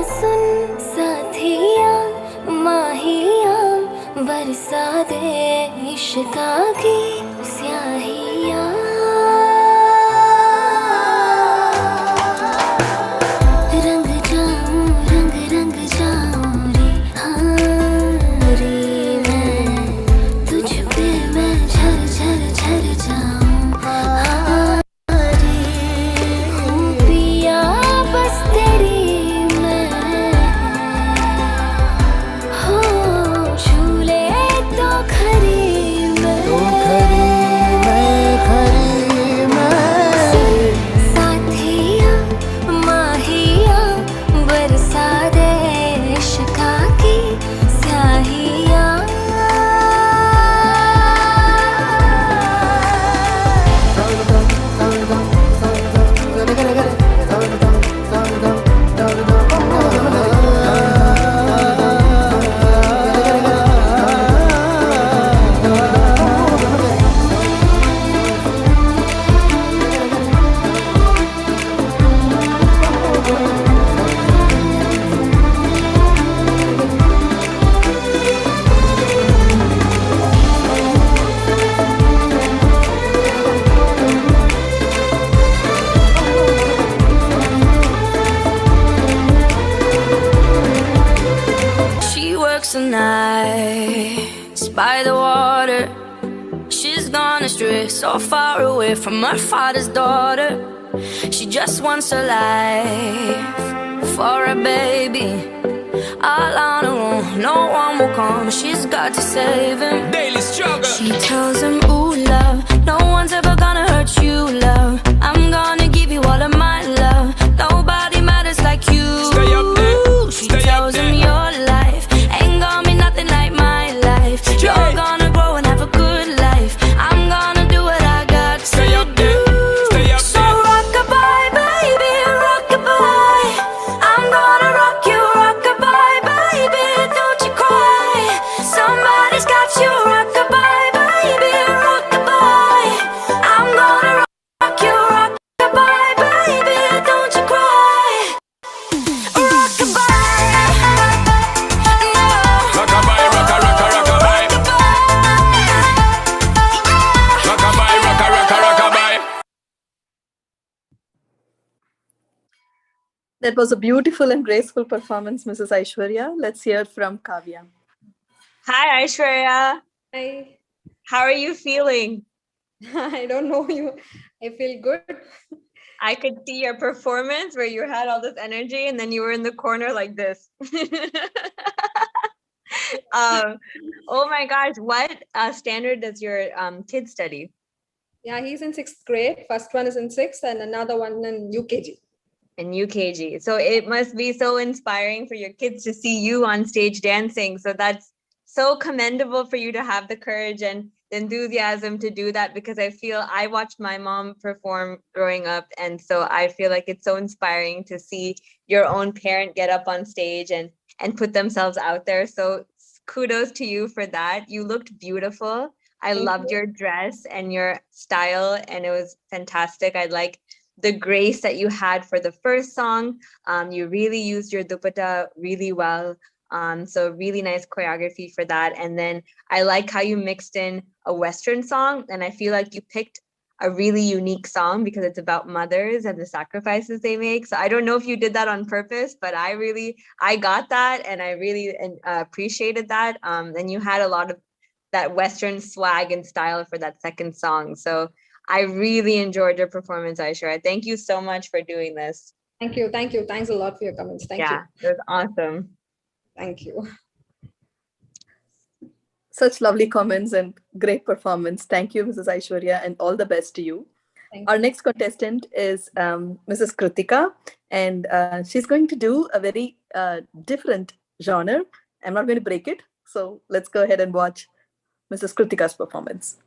सुन साथिया माहिया बरसा दे gone astray, so far away from her father's daughter. She just wants a life for a baby. All on her own, no one will come. She's got to save him. Daily struggle. She tells him, ooh, love, no one's ever gonna hurt you, love. I'm gonna give you all of my love. Nobody matters like you. Stay up there. She tells him your life ain't gonna be nothing like my life. You're gonna grow and have a good life. I'm gonna do what I got to do. So rock-a-bye, baby, rock-a-bye. I'm gonna rock you, rock-a-bye, baby, don't you cry. Somebody's got you, rock-a-bye, baby, rock-a-bye. I'm gonna rock you, rock-a-bye, baby, don't you cry. Rock-a-bye, Rock-a-bye, rock-a-bye. That was a beautiful and graceful performance, Mrs. Aishwarya. Let's hear from Kavya. Hi, Aishwarya. Hi. How are you feeling? I don't know you. I feel good. I could see your performance where you had all this energy and then you were in the corner like this. Oh my gosh, what standard does your kid study? Yeah, he's in 6th grade. First one is in 6th and another one in UKG. In UKG. So it must be so inspiring for your kids to see you on stage dancing. So that's so commendable for you to have the courage and the enthusiasm to do that, because I feel I watched my mom perform growing up. And so I feel like it's so inspiring to see your own parent get up on stage and put themselves out there. So kudos to you for that. You looked beautiful. I loved your dress and your style, and it was fantastic. I like the grace that you had for the first song. You really used your dupatta really well. So really nice choreography for that. And then I like how you mixed in a Western song, and I feel like you picked a really unique song because it's about mothers and the sacrifices they make. So I don't know if you did that on purpose, but I got that, and I really appreciated that. And you had a lot of that Western swag and style for that second song. So I really enjoyed your performance, Aishwarya. Thank you so much for doing this. Thank you. Thank you. Thanks a lot for your comments. Thank you. Yeah, it was awesome. Thank you. Such lovely comments and great performance. Thank you, Mrs. Aishwarya, and all the best to you. Our next contestant is Mrs. Kritika, and she's going to do a very different genre. I'm not going to break it, so let's go ahead and watch Mrs. Kritika's performance.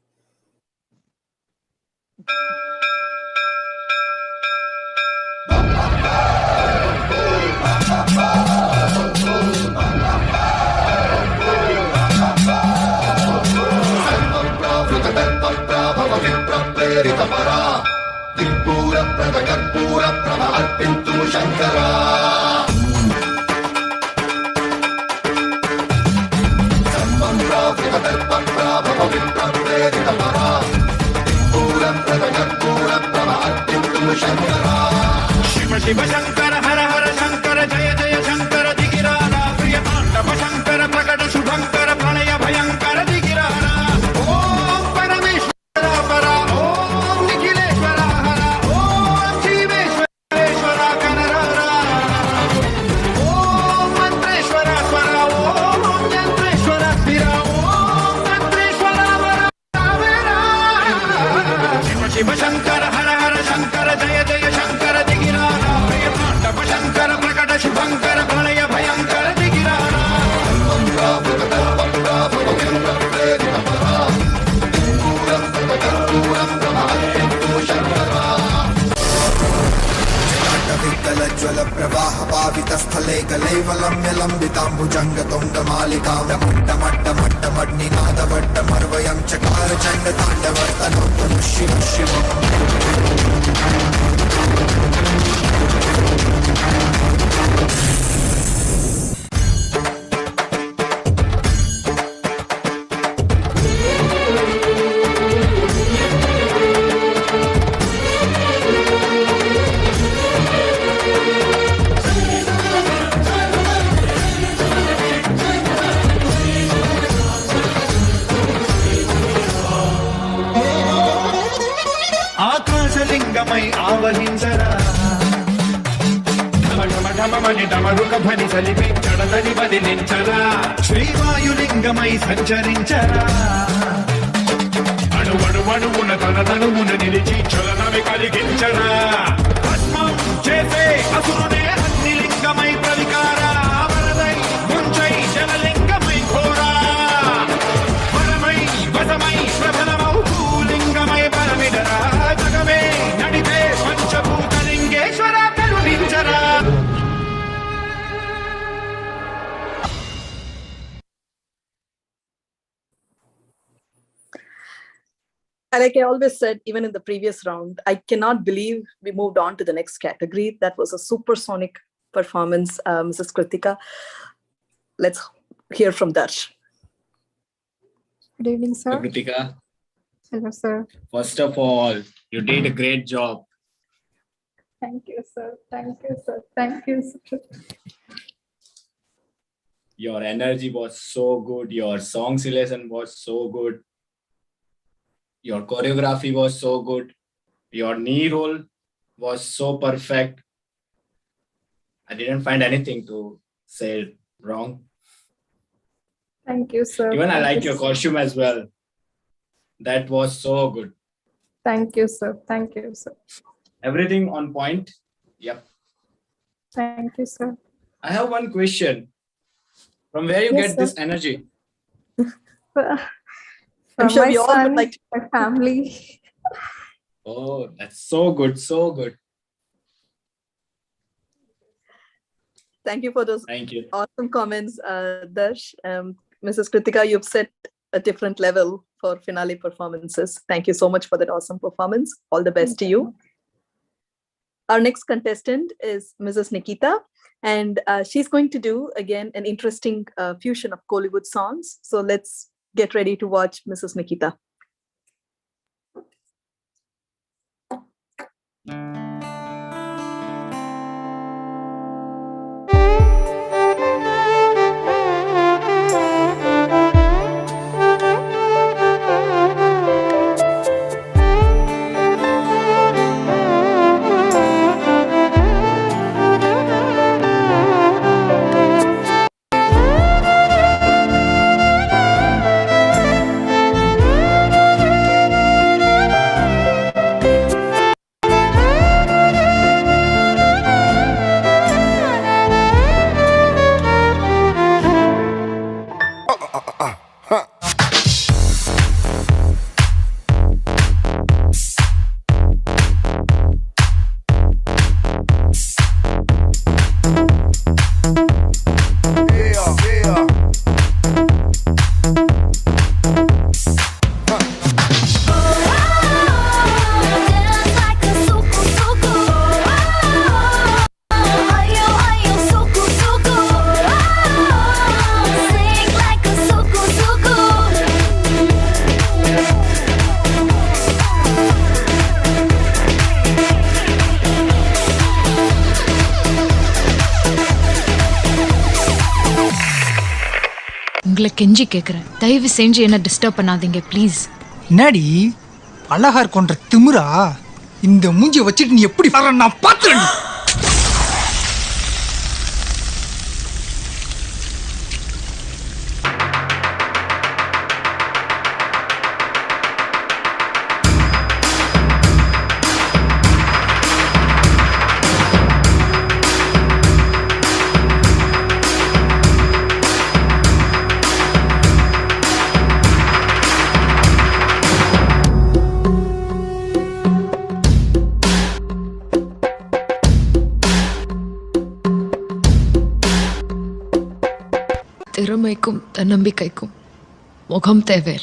Shiva Shiva Shankara Hara Hara Shankara Jaya Jaya Shankara Digirana Priya Tandava Shankara Prakata Shubhankara Pranaya Bhayankara Digirana Om Parameshwara Para Om Nikhileshwara Hara Om Shiveshwara Kanarara Om Mantreshwara Swara Om Yantreshwara Spira Om Mantreshwara Vara Shiva Shiva Shankara Hara Hara Shankara Jaya Jaya Shankara Digirana Priya Tandava Shankara Prakata Shubhankara Pranaya Bhayankara Digirana ज्वल प्रवाह पावित स्थले कलेवलम्य लंबितांबुजंग तुंग मालिकां डमट्ट मट्ट मट्ट मड्निनाद वट्ट मर्वयं चकार चंड तांडवर्तनं शिव शिवम् ఆకాశలింగమై ఆవహించరా ఢమఢమఢమని డమరుక ధ్వని సలిపి చడదని బదిలించరా శ్రీవాయులింగమై సంచరించరా అణువణువున తన తనువున నిలిచి చలనమి కలిగించరా భస్మం చేసే అసురునే అగ్నిలింగమై ప్రవికారా వరదై ముంచై జలలింగమై ఘోరా వరమై వసమై ప్రబలమౌ భూలింగమై బలమిడరా జగమే నడిపే పంచభూతలింగేశ్వర కరుణించరా. Like I always said, even in the previous round, I cannot believe we moved on to the next category. That was a supersonic performance, Mrs. Kritika. Let's hear from Darsh. Good evening, sir. Rudika, Hello, sir. first of all, you did a great job. Thank you, sir. Thank you, sir. Thank you, sir. Your energy was so good. Your song selection was so good. Your choreography was so good. Your knee roll was so perfect. I didn't find anything to say wrong. Thank you, sir. Even I Thank like you, your sir. costume as well. That was so good. Thank you, sir. Thank you, sir. Everything on point. Yep. Thank you, sir. I have one question. From where you Yes, get this sir. energy? From sure my we all would son, like to- my family. Oh, that's so good. So good. Thank you for those Thank you. awesome comments, Darsh. Mrs. Kritika, you've set a different level for finale performances. Thank you so much for that awesome performance. All the best to you. Our next contestant is Mrs. Nikita, and she's going to do again an interesting fusion of Kollywood songs. So let's get ready to watch Mrs. Nikita. உங்களை கெஞ்சி கேட்குறேன், தயவு செஞ்சு என்ன disturb பண்ணாதீங்க please. என்னடி அழகா கொன்ற திமிரா? இந்த மூஞ்சியை வச்சுட்டு நீ எப்படி வர நான் பார்த்துறேன். திறமைக்கும் தன்னம்பிக்கைக்கும் முகம் தேவை.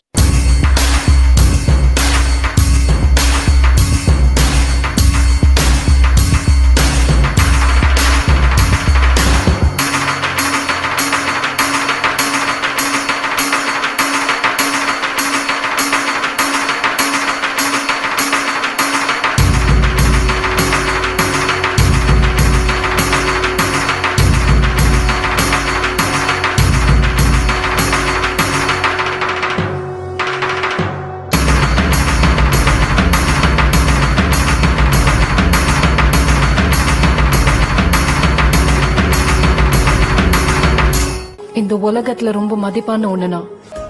இந்த உலகத்துல ரொம்ப மதிப்பான ஒண்ணுனா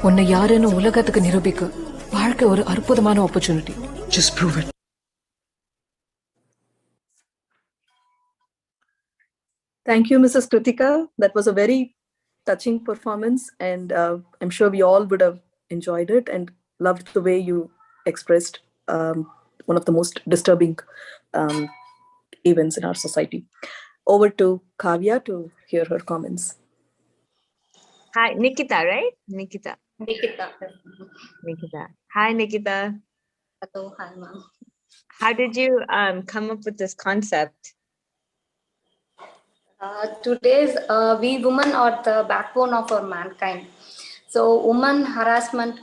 உன்னை யாருன்னு உலகத்துக்கு நிரூபிக்க வாழ்க்கை ஒரு அற்புதமான opportunity. Just prove it. Thank you, Mrs. Kritika. That was a very touching performance, and I'm sure we all would have enjoyed it and loved the way you expressed one of the most disturbing events in our society. Over to Kavya to hear her comments. Hi, Nikita, right? Nikita. Nikita. Nikita. Hi, Nikita. Hello, hi, ma'am. How did you come up with this concept? Today's we women are the backbone of our mankind. So women harassment,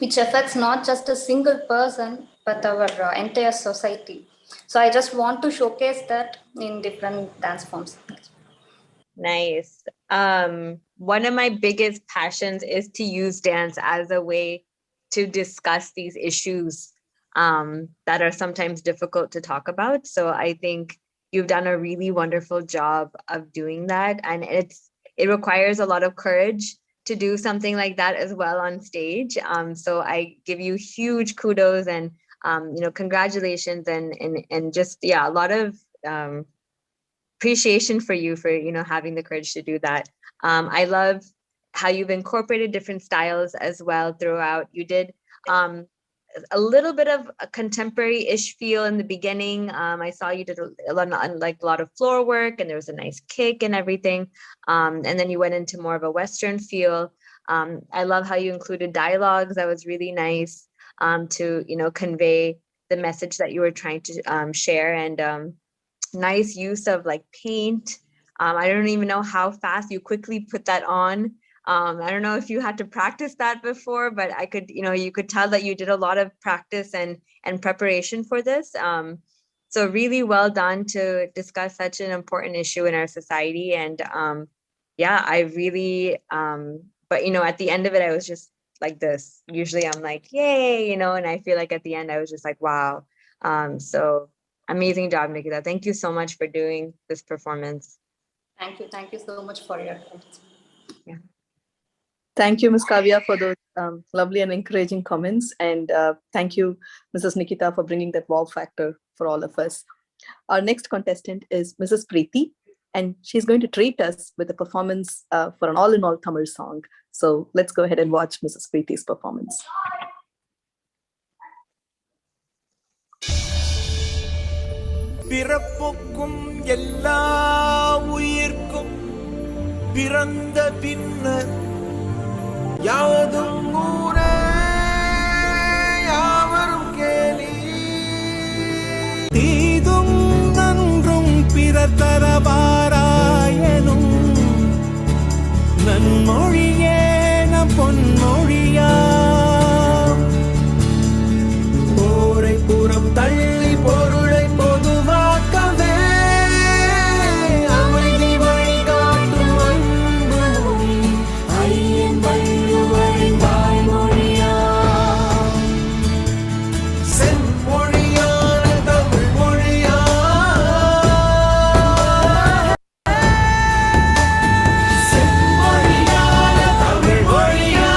which affects not just a single person, but our entire society. So I just want to showcase that in different dance forms. Nice. One of my biggest passions is to use dance as a way to discuss these issues that are sometimes difficult to talk about. So I think you've done a really wonderful job of doing that. And it requires a lot of courage to do something like that as well on stage. So I give you huge kudos and congratulations and just, yeah, a lot of appreciation for you for, having the courage to do that. I love how you've incorporated different styles as well throughout. You did a little bit of a contemporary-ish feel in the beginning. I saw you did a lot of floor work, and there was a nice kick and everything. And then you went into more of a Western feel. I love how you included dialogues. That was really nice to, convey the message that you were trying to share, and nice use of like paint. I don't even know how fast you quickly put that on. I don't know if you had to practice that before, but I could, you could tell that you did a lot of practice and preparation for this. So really well done to discuss such an important issue in our society. And yeah, I really, but at the end of it, I was just like this. Usually I'm like, yay, and I feel like at the end, I was just like, wow. So amazing job, Nikita. Thank you so much for doing this performance. Thank you so much for your comments. Yeah. Thank you, Ms. Kavya, for those lovely and encouraging comments. And thank you, Mrs. Nikita, for bringing that wow factor for all of us. Our next contestant is Mrs. Preeti, and she's going to treat us with a performance for an all-in-all Tamil song. So let's go ahead and watch Mrs. Preeti's performance. பிறப்புக்கும் எல்லா உயிர்க்கும் பிறந்த பின்னர் யாவதும் ஊரே யாவரும் கேலி தீதும் நன்றும் பிறர் தரவாராயனும் நன்மொழியே நம் பொன்மொழியா போரை புறம் தள்ளி பொருளை பொதுவாக்கவே அமைதி வழிகாட்டும் அன்பு மொழி ஐயன் வள்ளுவரின் வாய்மொழியா செம்மொழியான தமிழ் மொழியா செம்மொழியான தமிழ் மொழியா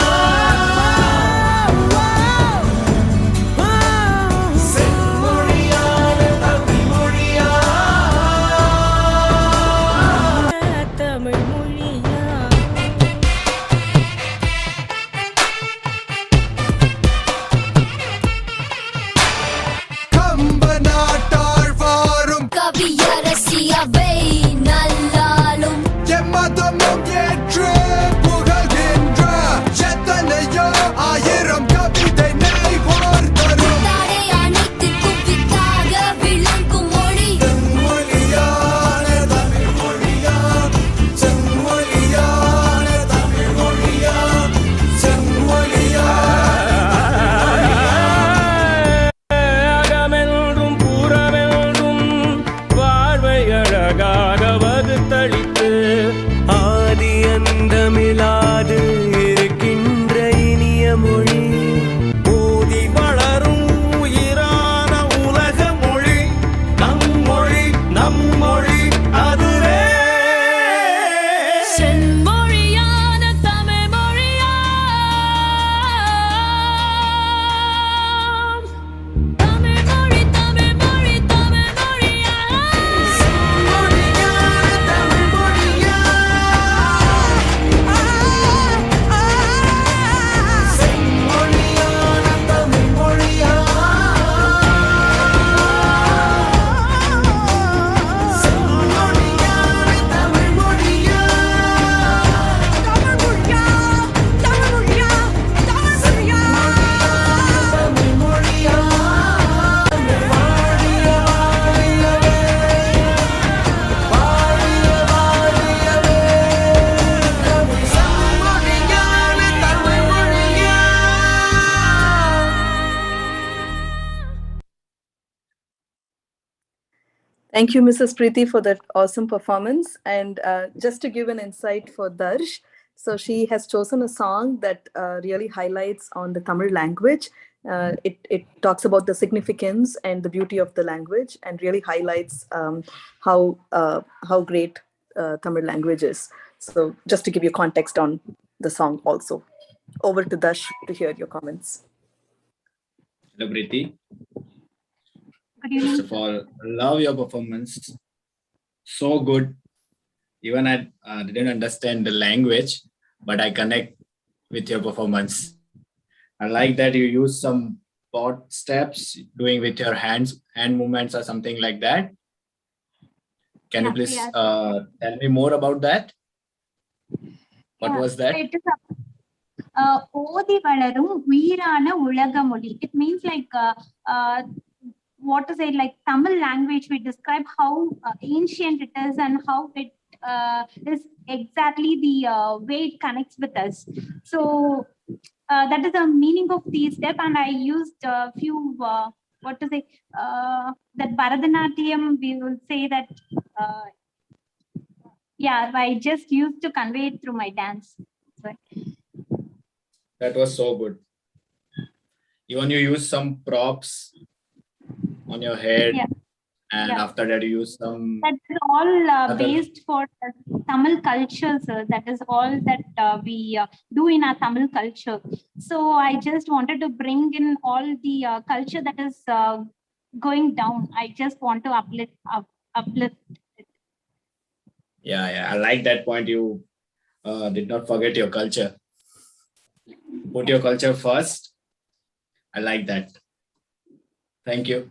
Thank you, Mrs. Preeti, for that awesome performance. And just to give an insight for Darsh, so she has chosen a song that really highlights on the Tamil language. It talks about the significance and the beauty of the language, and really highlights how great Tamil language is. So just to give you context on the song also. Over to Dash to hear your comments. Hello, Driti. Good evening. First of all, love your performance. So good. Even I didn't understand the language, but I connect with your performance. I like that you use some pot steps doing with your hand movements or something like that. Can you please tell me more about that? What was that? It is Odi Valarum Veerana Ulaga Modi. It means like what to say, like Tamil language, we describe how ancient it is and how it is exactly the way it connects with us. So that is the meaning of the step, and I used a few what to say, that Bharatanatyam, we will say that I just used to convey it through my dance. That was so good. Even you use some props on your head, and after that you use some. That is all based for Tamil culture, sir. That is all that we do in our Tamil culture. So I just wanted to bring in all the culture that is going down. I just want to uplift it. Yeah, I like that point. You did not forget your culture. Put your culture first. I like that. Thank you.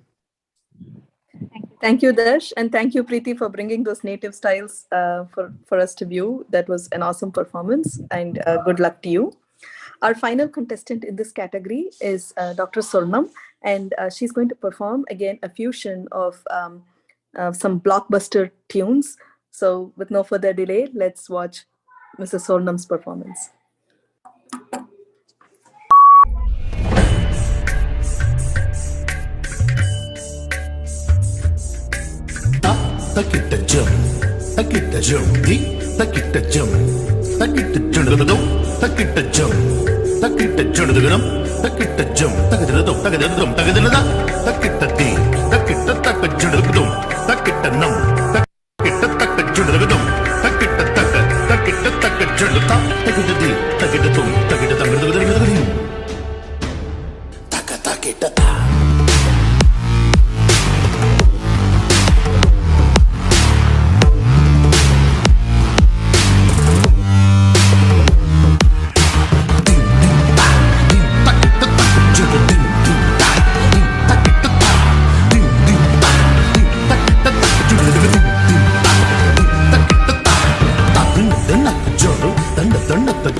Thank you, Dash, and thank you, Preeti, for bringing those native styles for us to view. That was an awesome performance, and good luck to you. Our final contestant in this category is Dr. Sornam, and she's going to perform again a fusion of some blockbuster tunes. So with no further delay, let's watch Mrs. Sornam's performance. Takita jum, takita jum, takita jum, takita jum, takita jum, takita jum, takita jum, takita dum, takita dum, takita da, takita di, takita takita jum, takita nam, takita takita jum, takita takita jum, takita di, takita dum, takita dum, takita dum, takita takita ta.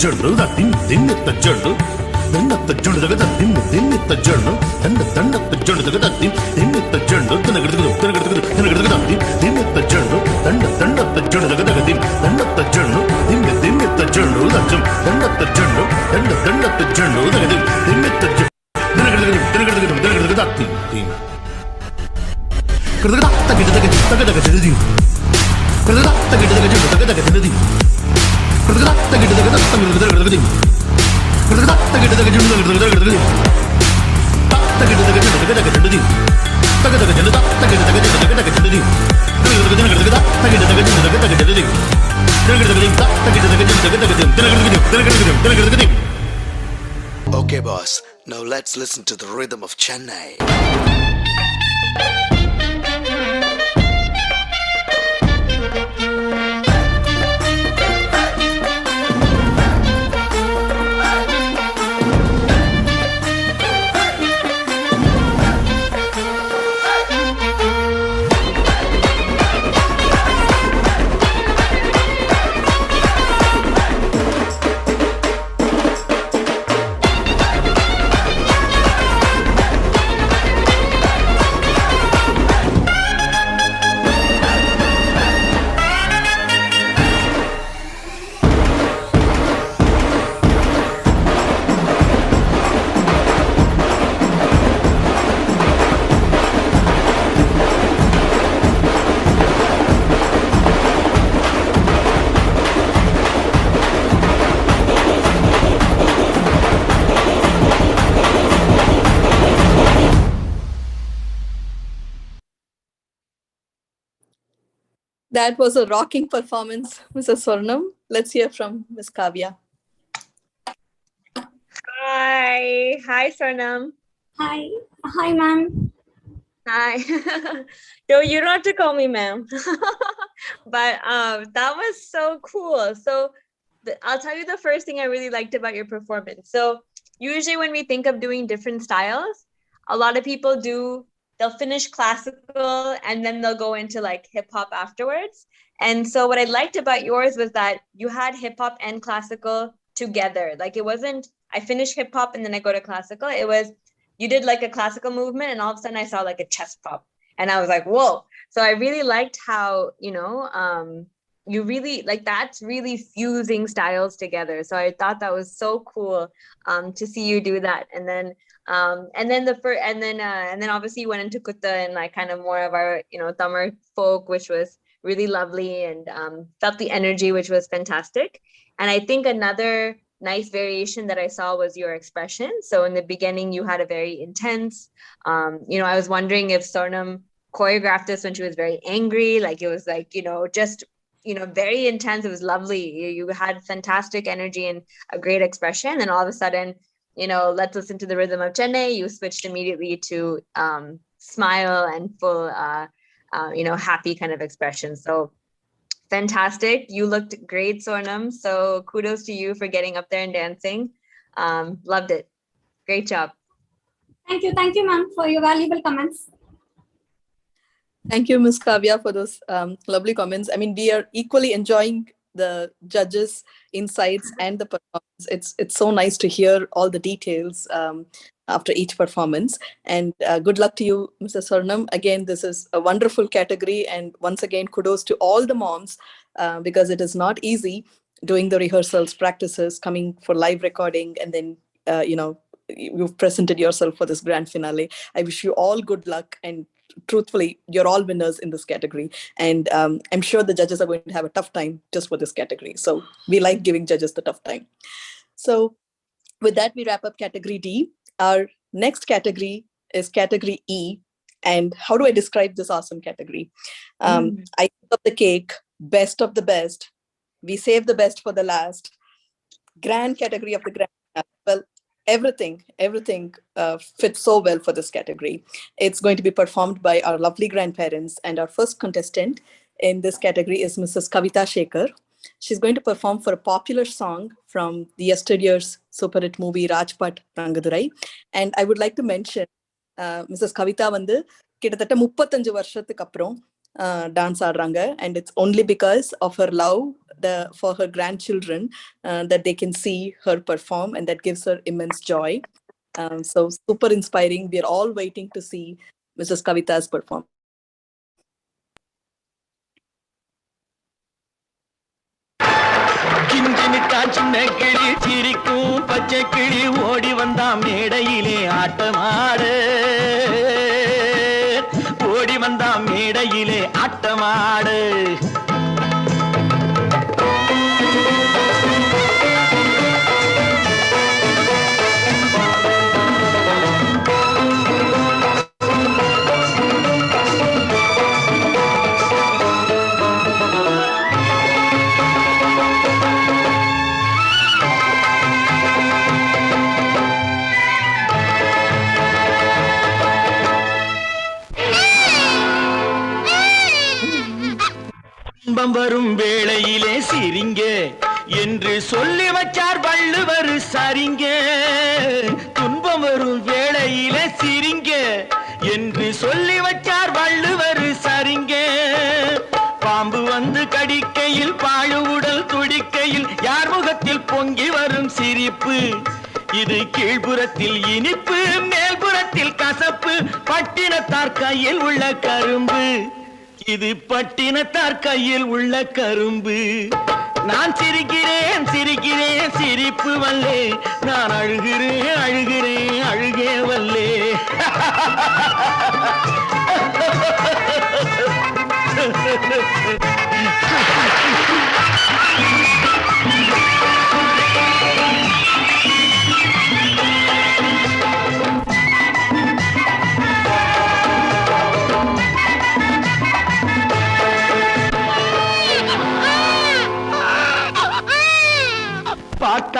జొండు దిన్నెత్త జొండు దిన్నెత్త జొండు దగ్గర దిన్నెత్త జొండు దండెత్త జొండు దగ్గర దిన్నెత్త జొండు తినగడుగుడు తినగడుగుడు తినగడుగుడు దిన్నెత్త జొండు దండెత్త జొండు దగ్గర దండెత్త జొండు దిన్నెత్త జొండు లచ్చం దండెత్త జొండు దండెత్త జొండు దగ్గర దిన్నెత్త జొండు తినగడుగుడు తినగడుగుడు తినగడుగుడు అత్తి కడగడ తగిడ తగిడ తగదగ జల్ది కడగడ తగిడ తగిడ జొండు తగదగ జల్ది కడగడ తగిడ తగిడ తగిడ తగిడ తగిడ కడగడ తగిడ తగిడ జొండు తగిడ తగిడ తగిడ తగిడ తగిడ జొండు తగదగ జల్ది తగదగ జల్ది తగిడ తగిడ తగదగ జల్ది తగిడ తగిడ తగిడ తగిడ తగిడ జొండు తగదగ జల్ది తగిడ తగిడ తగిడ తగిడ జొండు తగదగ జల్ది తగిడ తగిడ తగిడ. Okay, boss. Now let's listen to the rhythm of Chennai. That was a rocking performance, Mrs. Swarnam. Let's hear from Ms. Kavya. Hi, Sonam. Hi. Hi, ma'am. Hi. No, you don't have to call me ma'am. But that was so cool. So I'll tell you the first thing I really liked about your performance. So usually when we think of doing different styles, a lot of people they'll finish classical and then they'll go into like hip hop afterwards. And so what I liked about yours was that you had hip hop and classical together. Like it wasn't, I finish hip hop and then I go to classical. It was, you did like a classical movement and all of a sudden I saw like a chest pop and I was like, whoa. So I really liked how, you really like that's really fusing styles together. So I thought that was so cool to see you do that. And then obviously you went into Kutta and like kind of more of our, Tamil folk, which was really lovely and felt the energy, which was fantastic. And I think another nice variation that I saw was your expression. So in the beginning, you had a very intense, I was wondering if Swarnam choreographed this when she was very angry, like it was like, just, very intense. It was lovely. You had fantastic energy and a great expression. And all of a sudden, let's listen to the rhythm of Chennai. You switched immediately to smile and full, happy kind of expression. So fantastic. You looked great, Swarnam. So kudos to you for getting up there and dancing. Loved it. Great job. Thank you, ma'am, for your valuable comments. Thank you, Ms. Kavya, for those lovely comments. I mean, we are equally enjoying the judges' insights and the performance. It's so nice to hear all the details after each performance. And good luck to you, Mrs. Swarnam. Again, this is a wonderful category. And once again, kudos to all the moms because it is not easy doing the rehearsals, practices, coming for live recording, and then, you've presented yourself for this grand finale. I wish you all good luck. And truthfully, you're all winners in this category. And I'm sure the judges are going to have a tough time just for this category. So we like giving judges the tough time. So with that, we wrap up category D. Our next category is category E. And how do I describe this awesome category? I took up the cake, best of the best. We save the best for the last. Grand category of the grand. Well, everything fits so well for this category. It's going to be performed by our lovely grandparents. And our first contestant in this category is Mrs. Kavita Shekhar. She's going to perform for a popular song from the yesterday's super hit movie Rajpat Rangadurai. And I would like to mention Mrs. Kavita வந்து கிட்டத்தட்ட 35 வருஷத்துக்கு அப்புறம் dance ஆடுறாங்க. And it's only because of her love for her grandchildren that they can see her perform, and that gives her immense joy. So super inspiring. We are all waiting to see Mrs. Kavita's performance. சின்ன கிளி சிரிக்கும் பச்சை கிளி ஓடி வந்தா மேடையிலே ஆட்டமாடு ஓடி வந்தா மேடையிலே ஆட்டமாடு துன்பம் வரும் வேளையிலே சிரிங்க என்று சொல்லி வச்சார் வள்ளுவர் சரிங்க துன்பம் வரும் வேளையிலே சிரிங்க என்று சொல்லி வச்சார் வள்ளுவர் சரிங்க பாம்பு வந்து கடிக்கையில் பாழு உடல் துடிக்கையில் யார் முகத்தில் பொங்கி வரும் சிரிப்பு இது கீழ்புறத்தில் இனிப்பு மேல்புறத்தில் கசப்பு பட்டினத்தார் கையில் உள்ள கரும்பு இது பட்டினத்தார் கையில் உள்ள கரும்பு நான் சிரிக்கிறேன் சிரிக்கிறேன் சிரிப்பு வல்லே நான் அழுகிறேன் அழுகிறேன் அழுகே வல்லே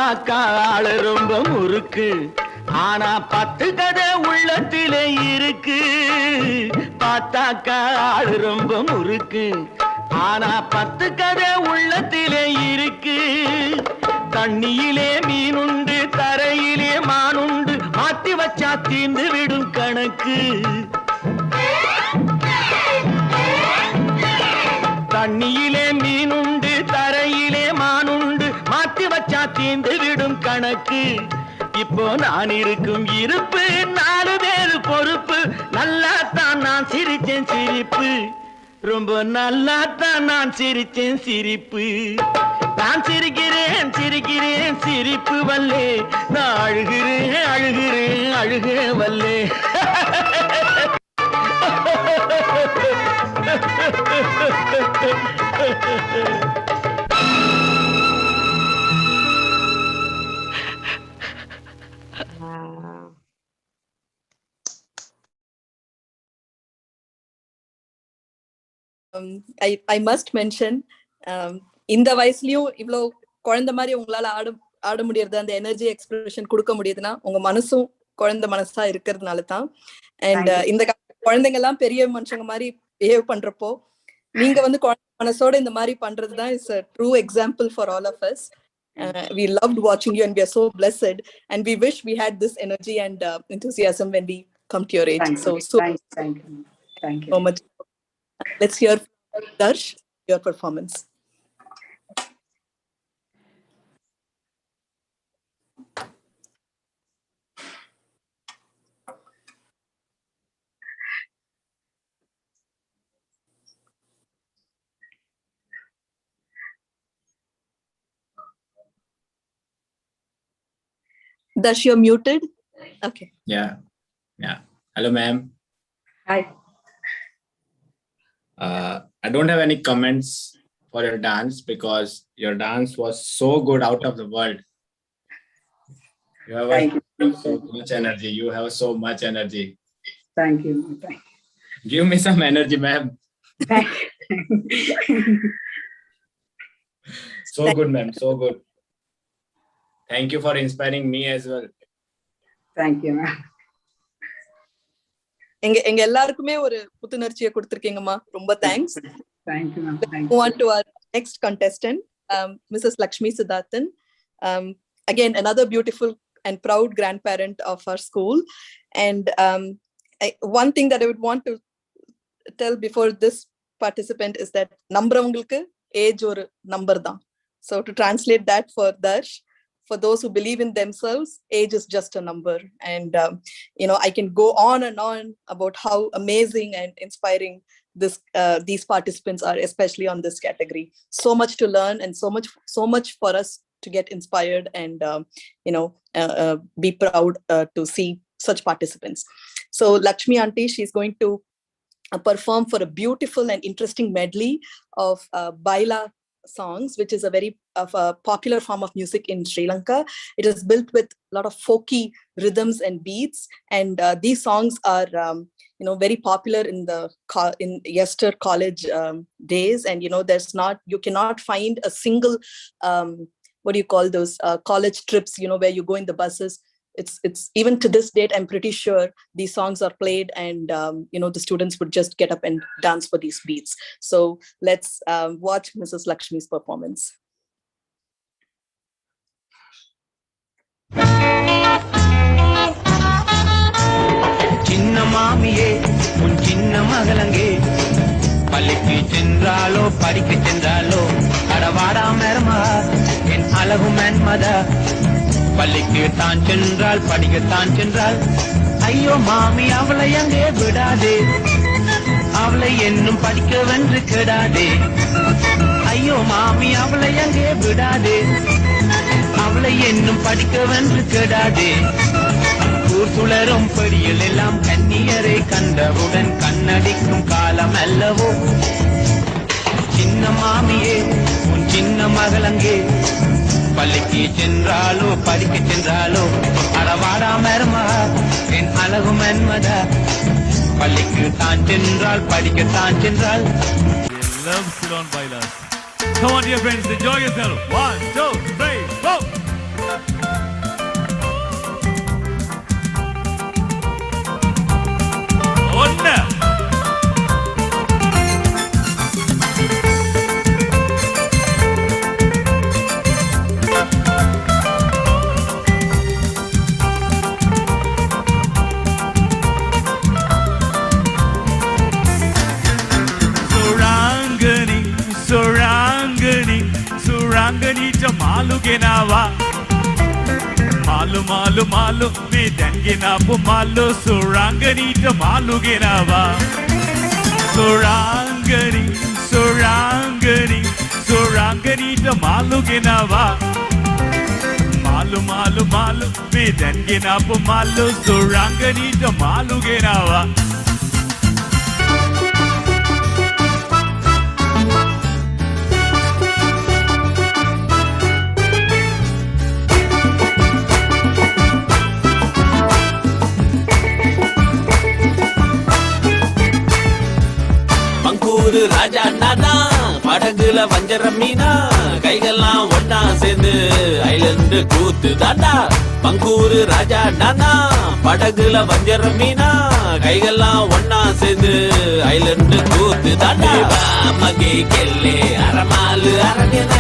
பார்த்தாக்கா ஆளு ரொம்ப முறுக்கு, ஆனா 10 கதை உள்ளத்திலே இருக்கு. பார்த்தாக்கா ஆளு ரொம்ப முறுக்கு, ஆனா 10 கதை உள்ளத்திலே இருக்கு. தண்ணியிலே மீனுண்டு, தரையிலே மானுண்டு, மாத்தி வச்சா தீர்ந்து விடும் கணக்கு. தண்ணியிலே மீனுண்டு, தரையிலே மானுண்டு, மாத்தி வச்சா தீர்ந்து விடும் கணக்கு. இப்போ நான் இருக்கும் இருப்பு 4 பேர் பொறுப்பு. நல்லாத்தான் நான் சிரிச்சேன் சிரிப்பு, ரொம்ப நல்லாத்தான் நான் சிரிச்சேன் சிரிப்பு. நான் சிரிக்கிறேன் சிரிக்கிறேன் சிரிப்பு வல்லே, நான் அழுகிறேன் அழுகிறேன் அழுக வல்லே. I must mention, இந்த வயசுலயும் இவ்வளவு குழந்தை மாதிரி உங்களால ஆட முடியறது, அந்த எனர்ஜி எக்ஸ்பிரஷன் கொடுக்க முடியுதுன்னா உங்க மனசும் குழந்தை மனசா இருக்கிறதுனால தான். அண்ட் இந்த குழந்தைங்க எல்லாம் பெரிய மனுஷங்க மாதிரி பிஹேவ் பண்றப்போ நீங்க வந்து குழந்தை மனசோட இந்த மாதிரி பண்றதுதான் is a true example for all of us. We loved watching you and we are so blessed, and we wish we had this energy and enthusiasm when we come to your age. Thank you so much. Let's hear Darsh, your performance. Darsh, you're muted. Okay. Yeah. Hello, ma'am. Hi. I don't have any comments for your dance because your dance was so good, out of the world. You have so much energy. You have so much energy. Thank you. Give me some energy, ma'am. So good, ma'am. So good. Thank you for inspiring me as well. Thank you, ma'am. எங்க எல்லாருக்குமே ஒரு புத்துணர்ச்சியை கொடுத்திருக்கீங்கம்மா. ரொம்ப thanks. Thank you, ma'am. Move on to our next contestant, Mrs. Lakshmi Siddharthan. Again, another beautiful and proud grandparent of our school. And one thing that I would want to tell before this participant is that நம்புறவங்களுக்கு age ஒரு number தான். So to translate that for Darsh, for those who believe in themselves, age is just a number. And I can go on and on about how amazing and inspiring these participants are, especially on this category. So much to learn and so much for us to get inspired and be proud to see such participants. So Lakshmi auntie, she's going to perform for a beautiful and interesting medley of Baila songs, which is a very popular form of music in Sri Lanka. It is built with a lot of folky rhythms and beats, and these songs are very popular in yester college days. And you cannot find a single what do you call those college trips where you go in the buses. It's even to this date, I'm pretty sure these songs are played, and the students would just get up and dance for these beats. So let's watch Mrs. Lakshmi's performance. சின்ன மாமியே உன் சின்ன மகளங்கே, பள்ளிக்கு சென்றாலோ படிக்க சென்றாலோ அடவாடா மருமா என் அழகு மன்மதா. பள்ளிக்கு தான் சென்றால் படிக்கத்தான் சென்றால், ஐயோ மாமி அவளை அங்கே விடாதே, அவளை என்னும் படிக்கவென்று கெடாதே. ஐயோ மாமி அவளை அங்கே விடாதே, அவளை என்னும் படிக்கவென்று கெடாதே. ஊர் சுழரும் பெடியில் எல்லாம் கன்னியரை கண்டவுடன் கண்ணடிக்கும் காலம் அல்லவோ. சின்ன மாமியே உன் சின்ன மகளங்கே, பள்ளிக்கு சென்றாலோ படிக்க சென்றாலோ அடவாடா மருமா என் அழகு மன்மதா. பள்ளிக்கு தான் சென்றால் படிக்கத்தான் சென்றால். Love sit on Bailas. Come on, dear friends, enjoy yourself. 1, 2, 3, 4. ஒன்னு Surangani Jamalu Genawa Malu Malu Malu Midangina Pumalu Surangani Jamalu Genawa Surangani Surangani Surangani Jamalu Genawa Malu Malu Malu Midangina Pumalu Surangani Jamalu Genawa ராஜா நானா படகுல வஞ்சர மீனா கைகள்லாம் ஒன்னா சேர்ந்து island கூத்து தாண்டா பங்கூரு ராஜா நானா படகுல வஞ்சர மீனா கைகள்லாம் ஒன்னா சேர்ந்து ஐலண்டு கூத்து தாண்டா மகே கெல்லே அரமாலு அரங்கன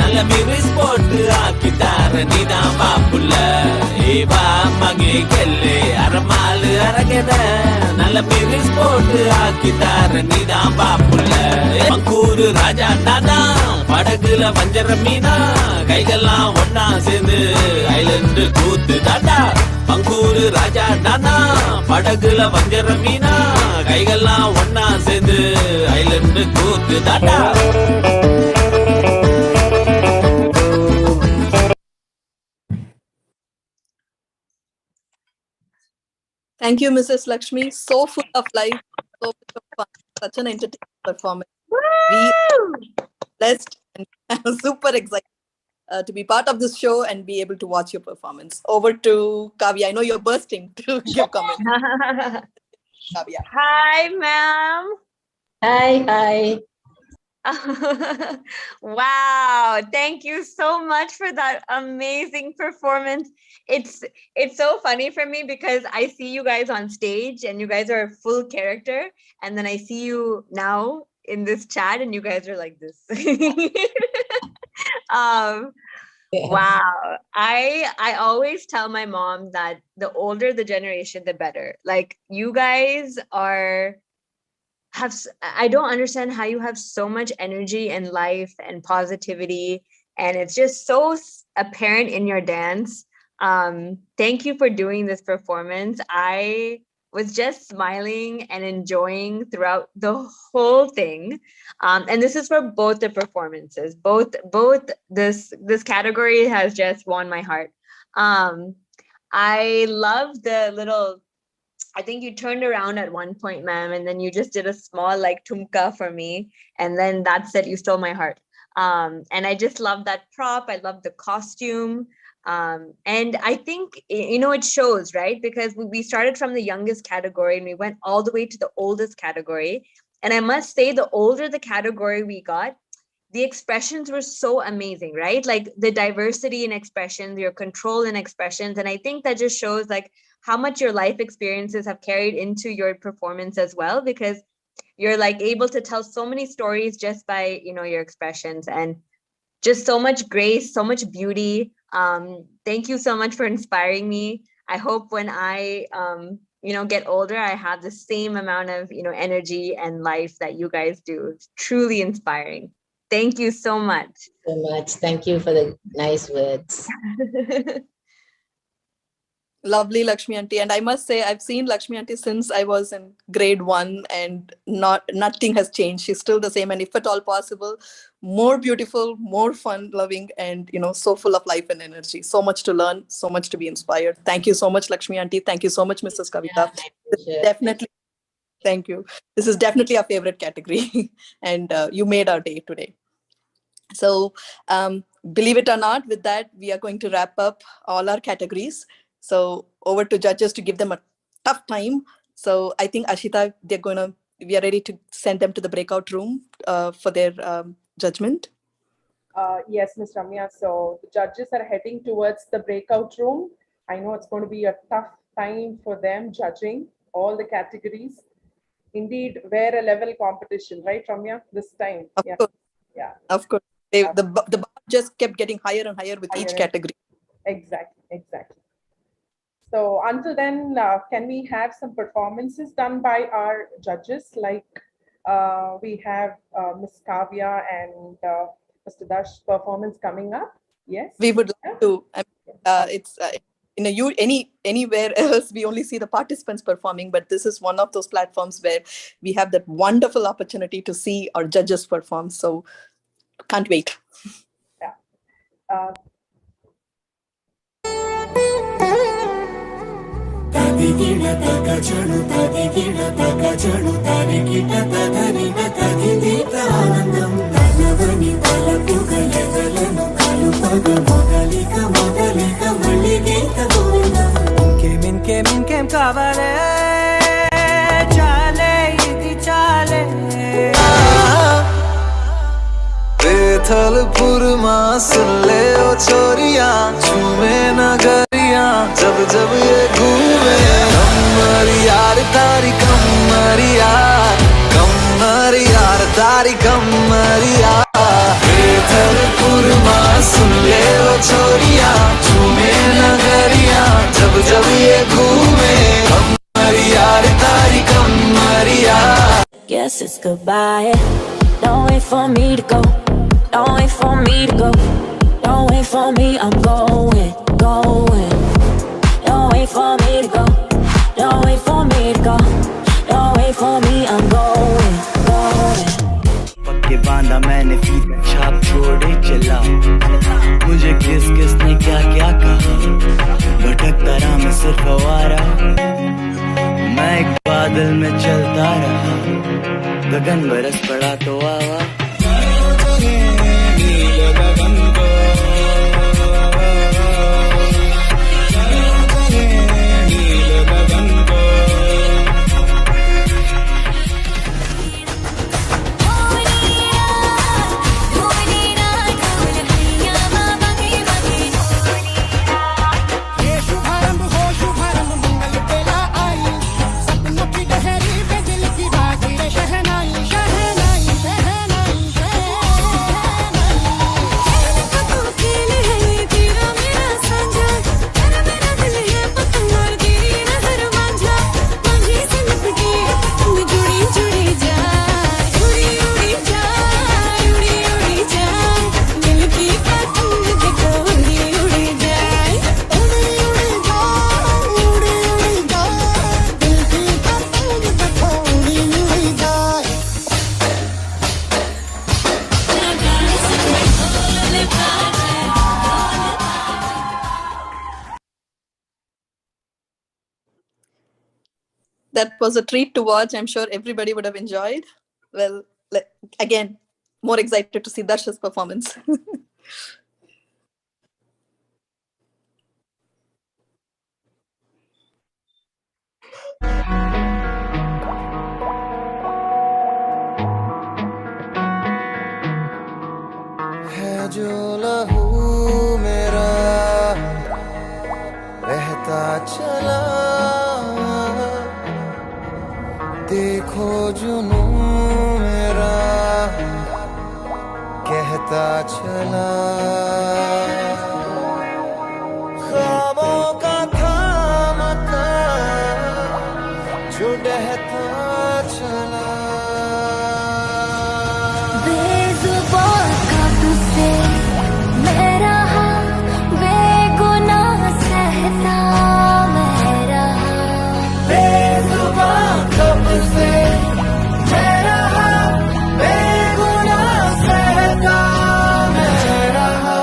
நல்ல மிரிஸ் போட்டு ஆக்கிட்டார நீதான் பாப்புள்ள ஏவா மகே கெல்லே அரமாலு அரங்கன நல்ல மிரிஸ் போட்டு ஆக்கிட்டார நீதான் பாப்புள்ள பங்கூரு ராஜா நானா படகுல வஞ்சர மீனா கைகள்லாம் ஒன்னா சேர்ந்து ஐலண்டு கூத்து தாண்டா பங்கூரு ராஜா நானா படகுல வஞ்சர மீனா கைகள்லாம் ஒன்னா சேர்ந்து ஐலண்டு கூத்து தாண்டா Thank you, Mrs. Lakshmi. So full of life, so much of fun, such an entertaining performance. We are blessed and I'm super excited to be part of this show and be able to watch your performance. Over to Kavya. I know you're bursting to give comments. Kavya. Hi, ma'am. Hi. Wow, thank you so much for that amazing performance. It's so funny for me because I see you guys on stage and you guys are a full character, and then I see you now in this chat and you guys are like this. Wow. I always tell my mom that the older the generation, the better. Like, you guys I don't understand how you have so much energy and life and positivity, and it's just so apparent in your dance. Thank you for doing this performance. I was just smiling and enjoying throughout the whole thing. And this is for both the performances. Both this category has just won my heart. I love the little, I think you turned around at one point, ma'am, and then you just did a small like tumka for me. And then that's it, you stole my heart. And I just love that prop. I love the costume. And I think, it shows, right? Because we started from the youngest category and we went all the way to the oldest category. And I must say, the older the category we got, the expressions were so amazing, right? Like the diversity in expressions, your control in expressions. And I think that just shows like how much your life experiences have carried into your performance as well, because you're like able to tell so many stories just by, your expressions, and just so much grace, so much beauty. Thank you so much for inspiring me. I hope when I, get older, I have the same amount of, energy and life that you guys do. It's truly inspiring. Thank you so much. So much. Thank you for the nice words. Lovely, Lakshmi Aunty. And I must say, I've seen Lakshmi Aunty since I was in grade 1, and nothing has changed. She's still the same. And if at all possible, more beautiful, more fun loving, and, so full of life and energy. So much to learn, so much to be inspired. Thank you so much, Lakshmi Aunty. Thank you so much, Mrs. Kavita. Definitely. Thank you. This is definitely our favorite category. And you made our day today. So believe it or not, with that, we are going to wrap up all our categories. So over to judges to give them a tough time. So I think, Ashita, we are ready to send them to the breakout room for their judgment. Yes, Ms. Ramya. So the judges are heading towards the breakout room. I know it's going to be a tough time for them judging all the categories. indeed were a level competition, right, Ramya, this time? Of course. Yeah. Of course. The bar just kept getting higher and higher with each category. Exactly. So until then, can we have some performances done by our judges? Like we have Miss Kavya and Mr. Darsh's performance coming up. Yes. We would like to. It's anywhere else we only see the participants performing, but this is one of those platforms where we have that wonderful opportunity to see our judges perform. So can't wait. Yeah. ఇంకేం కావాలే చాలే ఇది చాలే बेथलपुरमा सुन ले ओ छोरिया झूमे नगरिया जब जब ये घूमे कमर यार तारी कमरिया तारी कमरिया बेथलपुरमा सुन ले ओ छोरिया झूमे नगरिया जब जब ये घूमे कमर यार तारी कमरिया. Guess it's goodbye. Don't wait for me to go. Don't wait for me to go. Don't wait for me, I'm going. Don't wait for me to go. Don't wait for me to go. Don't wait for me, I'm going. पक्के बांधा मैंने फीत छाप छोड़े चला मुझे किसने क्या कहा भटकता रहा मैं सिर्फ आवारा मैं एक बादल में चलता रहा गगन बरस पड़ा तो आवा That was a treat to watch. I'm sure everybody would have enjoyed. Well, again, more excited to see Darsha's performance. है जो लहू मेरा बहता चला देखो जुनू मेरा कहता चला ख्वाबों का थामता जो डहता चला बेजुबान कब से मैं रहा बेगुनाह सहता मैं रहा बेजुबान कब से मैं रहा बेगुनाह सहता मैं रहा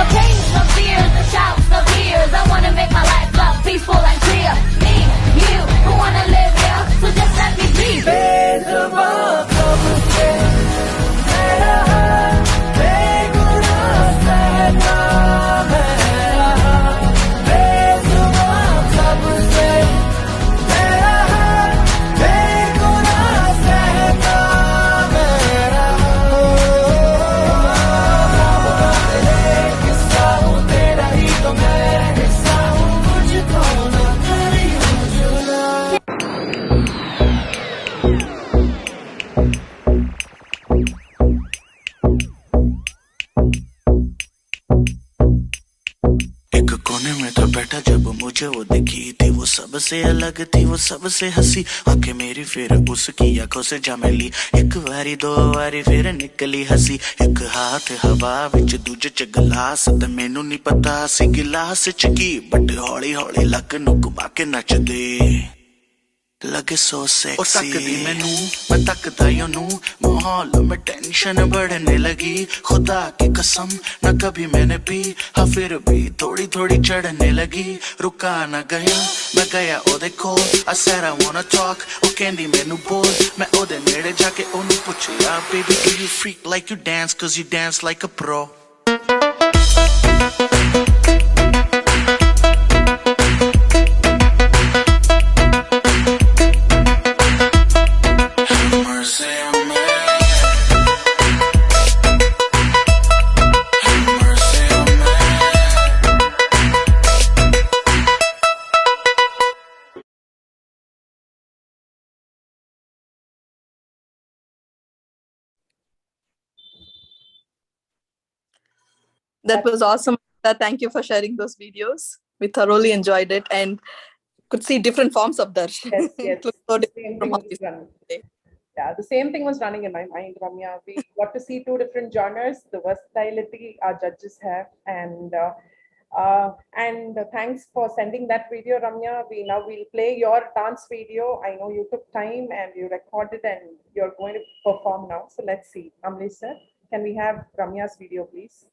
The pain, the बैठा जब मुझे वो दिखी थी, वो सबसे अलग थी, वो सबसे हंसी। आंखें मेरी फिर उसकी आंखों से जा मिली, एक बारी दो बारी फिर निकली हंसी। एक हाथ हवा विच दूजे च गिलास, ते मैनू नहीं पता सी गिलास च की, बट हौली हौली लक नू घुमा के नचदे लगे सो सेक्सी। ओ तकदी मैनू मैं तकदा ओनू, माहौल में टेंशन बढ़ने लगी। खुदा की कसम न कभी मैंने पी, हाँ फिर भी थोड़ी थोड़ी चढ़ने लगी। रुका न गया मैं गया ओदे कोल, I said I wanna talk, ओ कहंदी मैनू बोल। मैं ओदे नेड़े जाके ओनू पुछया, baby do you freak like you dance, cause you dance like a pro। That was awesome. Thank you for sharing those videos. We thoroughly enjoyed it and could see different forms of Darsh. Yes, yes. Look so The different same from thing how was we running. Yeah, the same thing was running in my mind, Ramya. We got to see two different genres, the versatility our judges have, and thanks for sending that video, Ramya. We'll play your dance video. I know you took time and you recorded, and you're going to perform now. So let's see. Amlesh sir, can we have Ramya's video, please?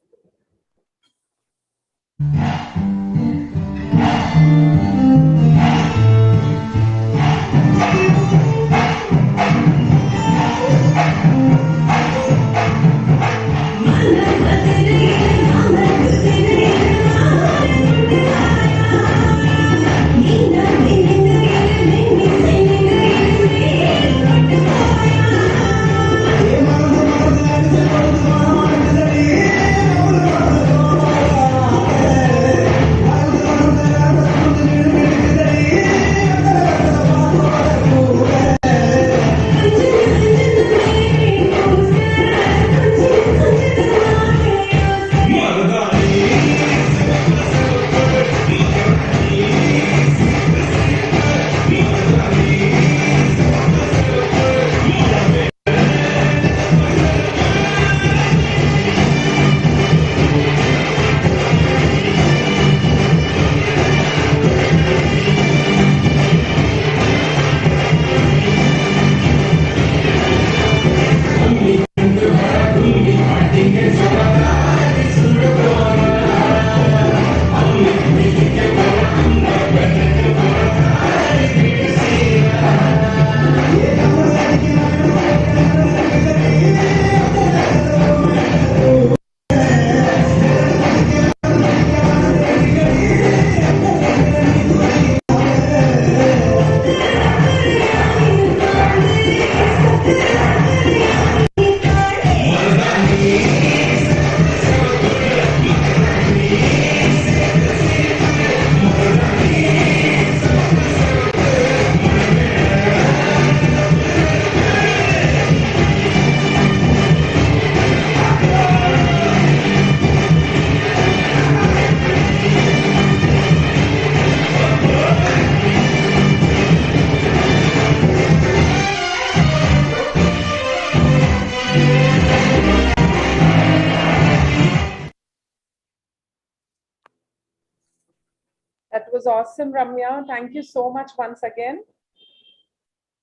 That was awesome, Ramya. Thank you so much once again.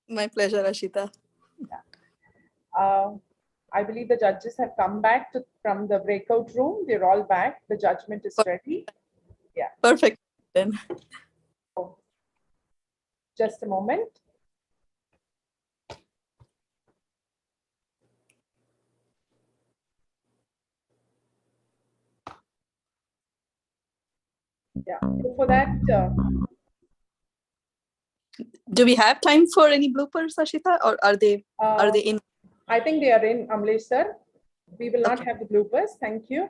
My pleasure, Ashita. I believe the judges have come back from the breakout room. They're all back. The judgment is ready. Yeah. Perfect. Then. Just a moment. Yeah. So for that, do we have time for any bloopers, Ashita, or are they in? I think they are in, Amlesh sir. We will not have the bloopers. Thank you.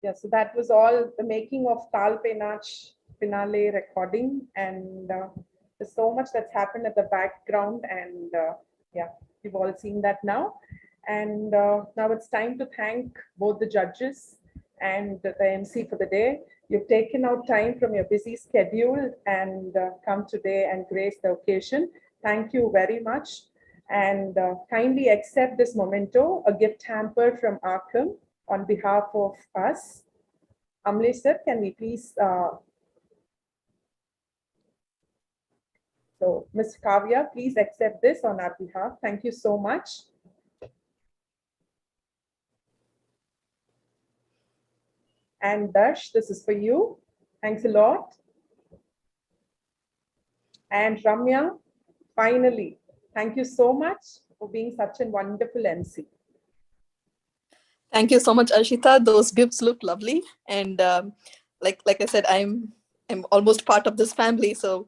Yeah, so that was all the making of Taal Pe Naach finale recording, and there's so much that's happened at the background, and yeah, you've all seen that now. And now it's time to thank both the judges and the MC for the day. You've taken out time from your busy schedule and come today and grace the occasion. Thank you very much. And kindly accept this memento, a gift hamper from Arkham on behalf of us. Amlesh sir, can we please? So Ms. Kavya, please accept this on our behalf. Thank you so much. And Dash, this is for you. Thanks a lot. And Ramya, finally, thank you so much for being such a wonderful MC. Thank you so much, Ashita. Those gifts look lovely, and like I said, I'm almost part of this family, so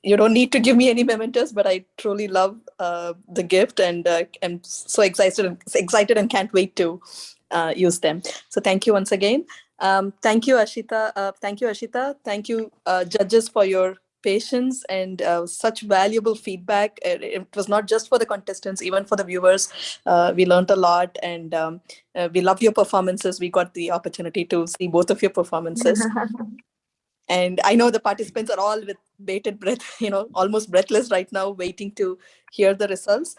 you don't need to give me any mementos. But I truly love the gift, and I'm so excited and can't wait to use them. So thank you once again. Thank you, Ashita. Thank you, Ashita. Thank you, judges, for your patience and such valuable feedback. It was not just for the contestants, even for the viewers. We learned a lot, and we loved your performances. We got the opportunity to see both of your performances. And I know the participants are all with bated breath, almost breathless right now, waiting to hear the results.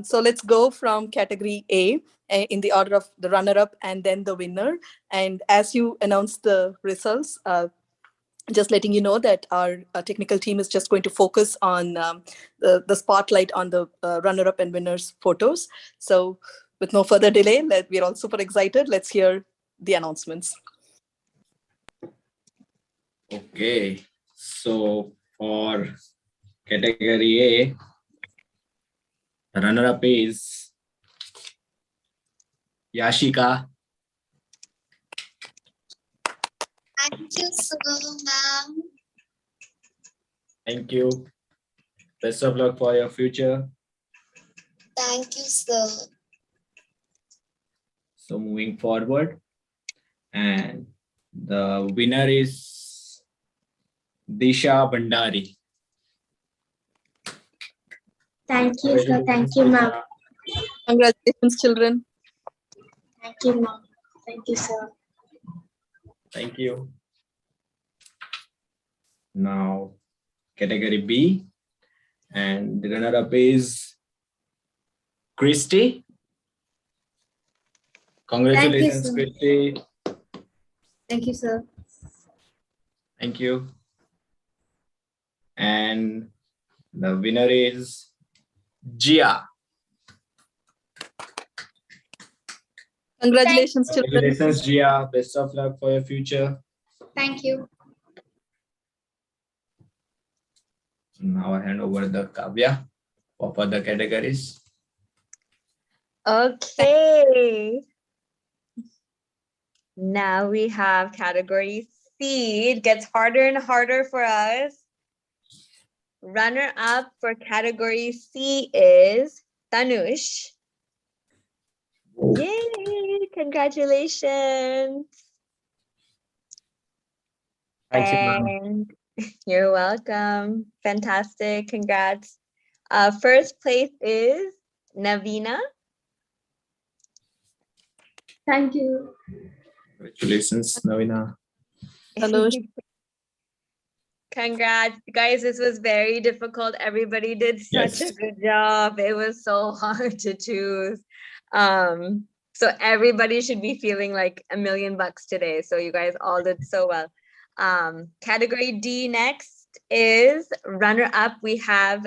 So let's go from category A in the order of the runner-up and then the winner. And as you announce the results, just letting you know that our technical team is just going to focus on the spotlight on the runner-up and winners' photos. So with no further delay, we're all super excited. Let's hear the announcements. Okay, so for category A, the runner-up is Yashika. Thank you, sir, ma'am. Thank you. Best of luck for your future. Thank you, sir. So moving forward, and the winner is Disha Bandari. Thank you, sir. Thank you, ma'am. Congratulations, children. Thank you, ma'am. Thank you, sir. Thank you. Now, category B, and the runner-up is Christy. Congratulations, sir. Christy. Thank you, sir. Thank you. And the winner is Gia. Congratulations, children. Congratulations, Gia. Best of luck for your future. Thank you. Now I hand over the Kavya for further categories. Okay. Now we have category C. It gets harder and harder for us. Runner up for category C is Tanush. Yay! Congratulations. Thank you, ma'am. And you're welcome. Fantastic. Congrats. First place is Navina. Thank you. Congratulations, Naena. Congrats, guys. This was very difficult. Everybody did such a good job. It was so hard to choose. So everybody should be feeling like $1 million today. So you guys all did so well. Category D next is runner up. We have,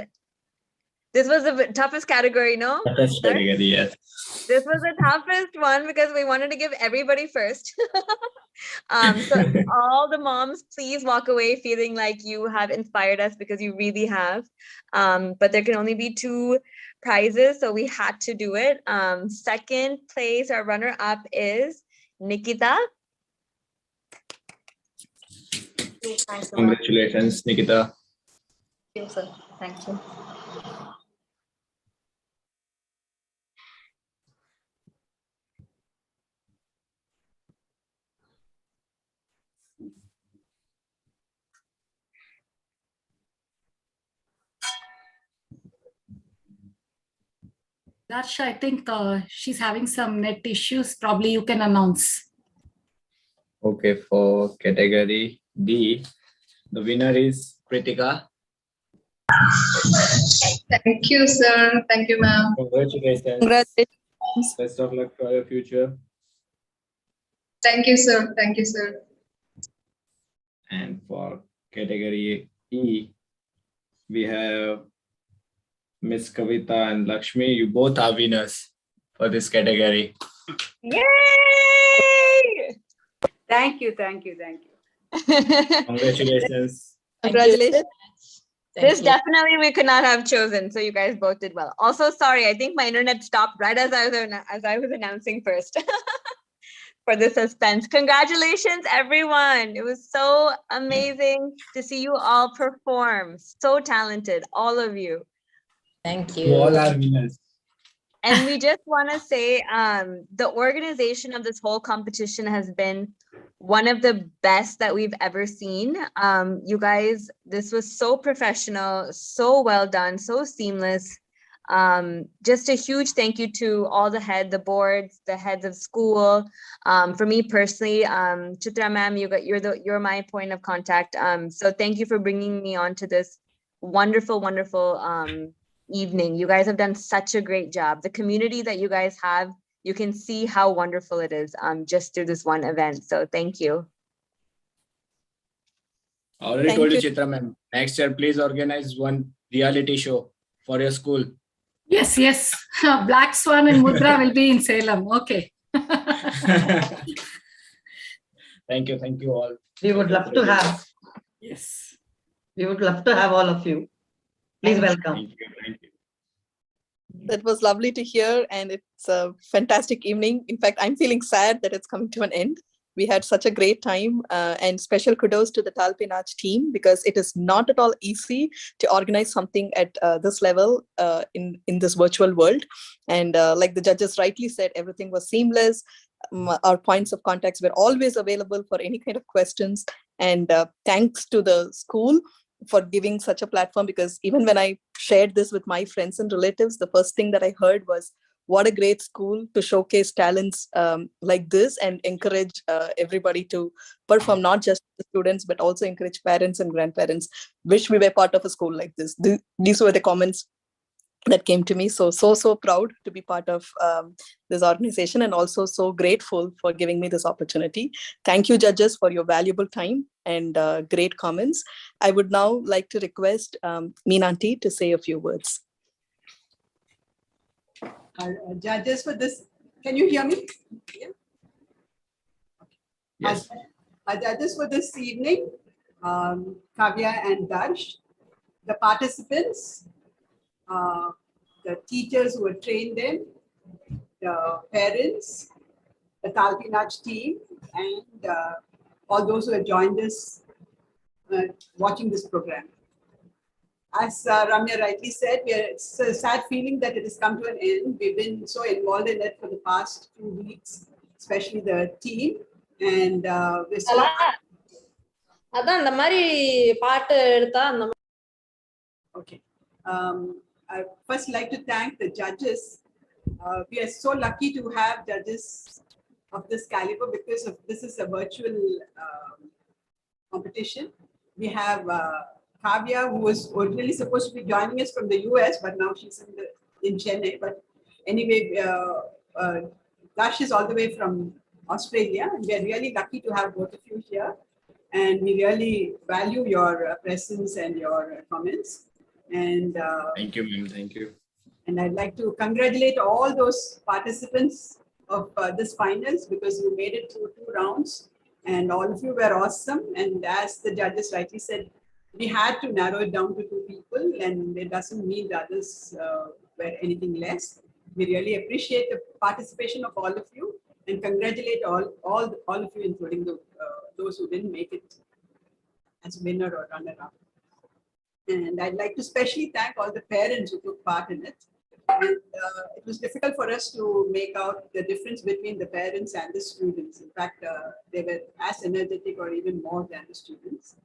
this was the toughest category, no? Toughest category, yes. This was the toughest one because we wanted to give everybody first. So all the moms, please walk away feeling like you have inspired us, because you really have. But there can only be 2 prizes, so we had to do it. Second place, our runner up is Nikita. Congratulations, Nikita. Thank you, sir. Thank you. Darsha, I think she's having some net issues. Probably you can announce. Okay, for category D, the winner is Kritika. Thank you, sir. Thank you, ma'am. Congratulations. Congratulations. Best of luck for your future. Thank you, sir. Thank you, sir. And for category E, we have Miss Kavita and Lakshmi. You both are winners for this category. Yay! Thank you, thank you, thank you. Congratulations. Congratulations. This definitely we could not have chosen. So you guys both did well. Also, sorry, I think my internet stopped right as I was announcing first. For the suspense. Congratulations, everyone. It was so amazing to see you all perform. So talented, all of you. Thank You all are winners. And we just want to say the organization of this whole competition has been one of the best that we've ever seen. You guys, this was so professional, so well done, so seamless. Just a huge thank you to all the boards, the heads of school. For me personally, Chitra ma'am, you're my point of contact. So thank you for bringing me on to this wonderful evening. You guys have done such a great job. The community that you guys have, you can see how wonderful it is just through this one event. So thank you. I already told you, Chitra ma'am. Next year, please organize one reality show for your school. Yes, yes. Black Swan and Mudra will be in Salem. Okay. Thank you all. We would love to have. Yes. We would love to have all of you. Please welcome. Thank you. That was lovely to hear, and it's a fantastic evening. In fact, I'm feeling sad that it's coming to an end. We had such a great time, and special kudos to the Taal Penach team, because it is not at all easy to organize something at this level in this virtual world. And like the judges rightly said, everything was seamless. Our points of contacts were always available for any kind of questions. And thanks to the school for giving such a platform, because even when I shared this with my friends and relatives, the first thing that I heard was, what a great school to showcase talents like this and encourage everybody to perform, not just the students, but also encourage parents and grandparents. Wish we were part of a school like this. These were the comments that came to me. So proud to be part of this organization, and also so grateful for giving me this opportunity. Thank you, judges, for your valuable time and great comments. I would now like to request Meenanti to say a few words. Our judges for this, can you hear me? Yeah. Yes. Our judges for this evening, Kavya and Darsh, the participants, the teachers who have trained them, the parents, the Taal Penach team, and all those who have joined us watching this program. As Ramya rightly said, it's a sad feeling that it has come to an end. We've been so involved in it for the past 2 weeks, especially the team. And we're so... Okay. I'd first like to thank the judges. We are so lucky to have judges of this caliber, because this is a virtual competition. We have Kavya, who was originally supposed to be joining us from the US, but now she's in Chennai. But anyway, Dash is all the way from Australia, and we are really lucky to have both of you here. And we really value your presence and your comments. And thank you, ma'am. Thank you. And I'd like to congratulate all those participants of this finals, because you made it through 2 rounds, and all of you were awesome. And as the judges rightly said, we had to narrow it down to 2 people, and it doesn't mean the others were anything less. We really appreciate the participation of all of you, and congratulate all of you, including those who didn't make it as winner or runner-up. And I'd like to especially thank all the parents who took part in it. And it was difficult for us to make out the difference between the parents and the students. In fact, they were as energetic or even more than the students.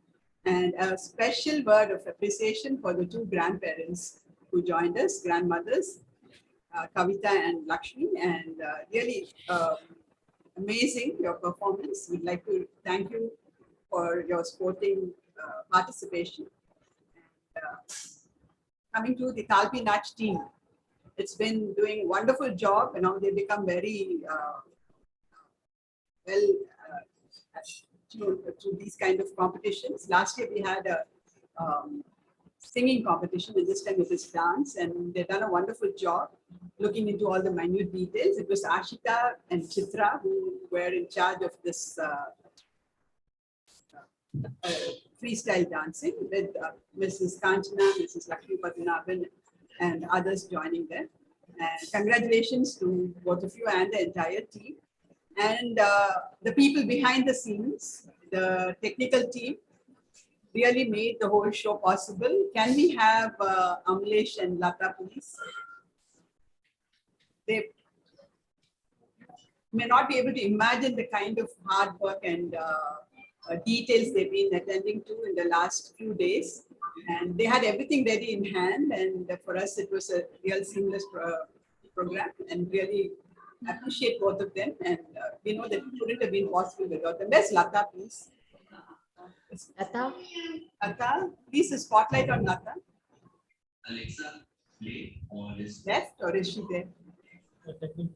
And a special word of appreciation for the 2 grandparents who joined us, grandmothers, Kavita and Lakshmi, and really amazing your performance. We'd like to thank you for your sporting participation. Coming to the Talpi Nach team, it's been doing a wonderful job, and now they become very well to these kind of competitions. Last year we had a singing competition, and this time it is dance, and they've done a wonderful job looking into all the minute details. It was Ashika and Chitra who were in charge of this freestyle dancing, with Mrs. Kanchana, Mrs. Lakshmi Padmanabhan, and others joining them. And congratulations to both of you and the entire team. And the people behind the scenes, the technical team, really made the whole show possible. Can we have Amlesh and Lata, please? They may not be able to imagine the kind of hard work and details they've been attending to in the last few days. And they had everything ready in hand. And for us, it was a real seamless program, and really appreciate both of them. And we know that it couldn't have been possible without them. Where's Lata, please? Lata? Lata, please, the spotlight on Lata. Alexa, play or is Left, or is she there?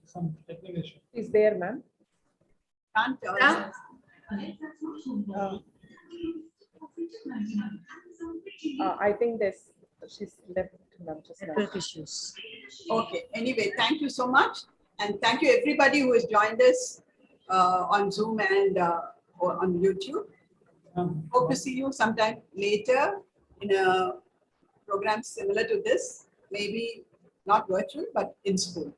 some technical issue. She's there, ma'am. Can't tell. I think she's left. Just Network issues. Okay. Anyway, thank you so much, and thank you everybody who has joined us on Zoom and or on YouTube. Hope to see you sometime later in a program similar to this, maybe not virtual, but in school.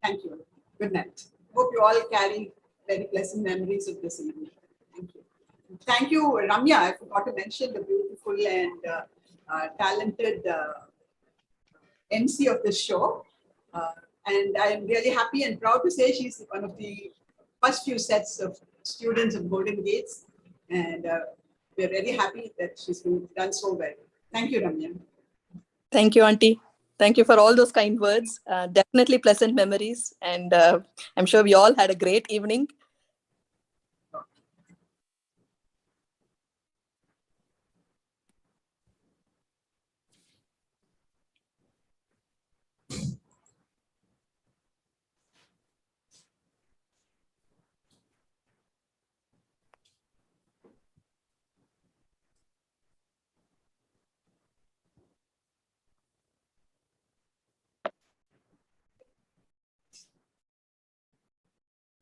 Thank you. Good night. Hope you all carry very pleasant memories of this evening. Thank you. Thank you, Ramya. I forgot to mention the beautiful and talented MC of this show. And I'm really happy and proud to say she's one of the first few sets of students of Golden Gates. And we're really happy that she's done so well. Thank you, Ramya. Thank you, Auntie. Thank you for all those kind words. Definitely pleasant memories. And I'm sure we all had a great evening.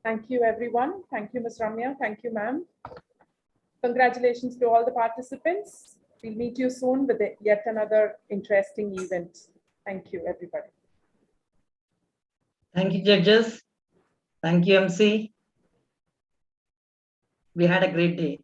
Thank you, everyone. Thank you, Ms. Ramya. Thank you, ma'am. Congratulations to all the participants. We'll meet you soon with yet another interesting event. Thank you, everybody. Thank you, judges. Thank you, MC. We had a great day.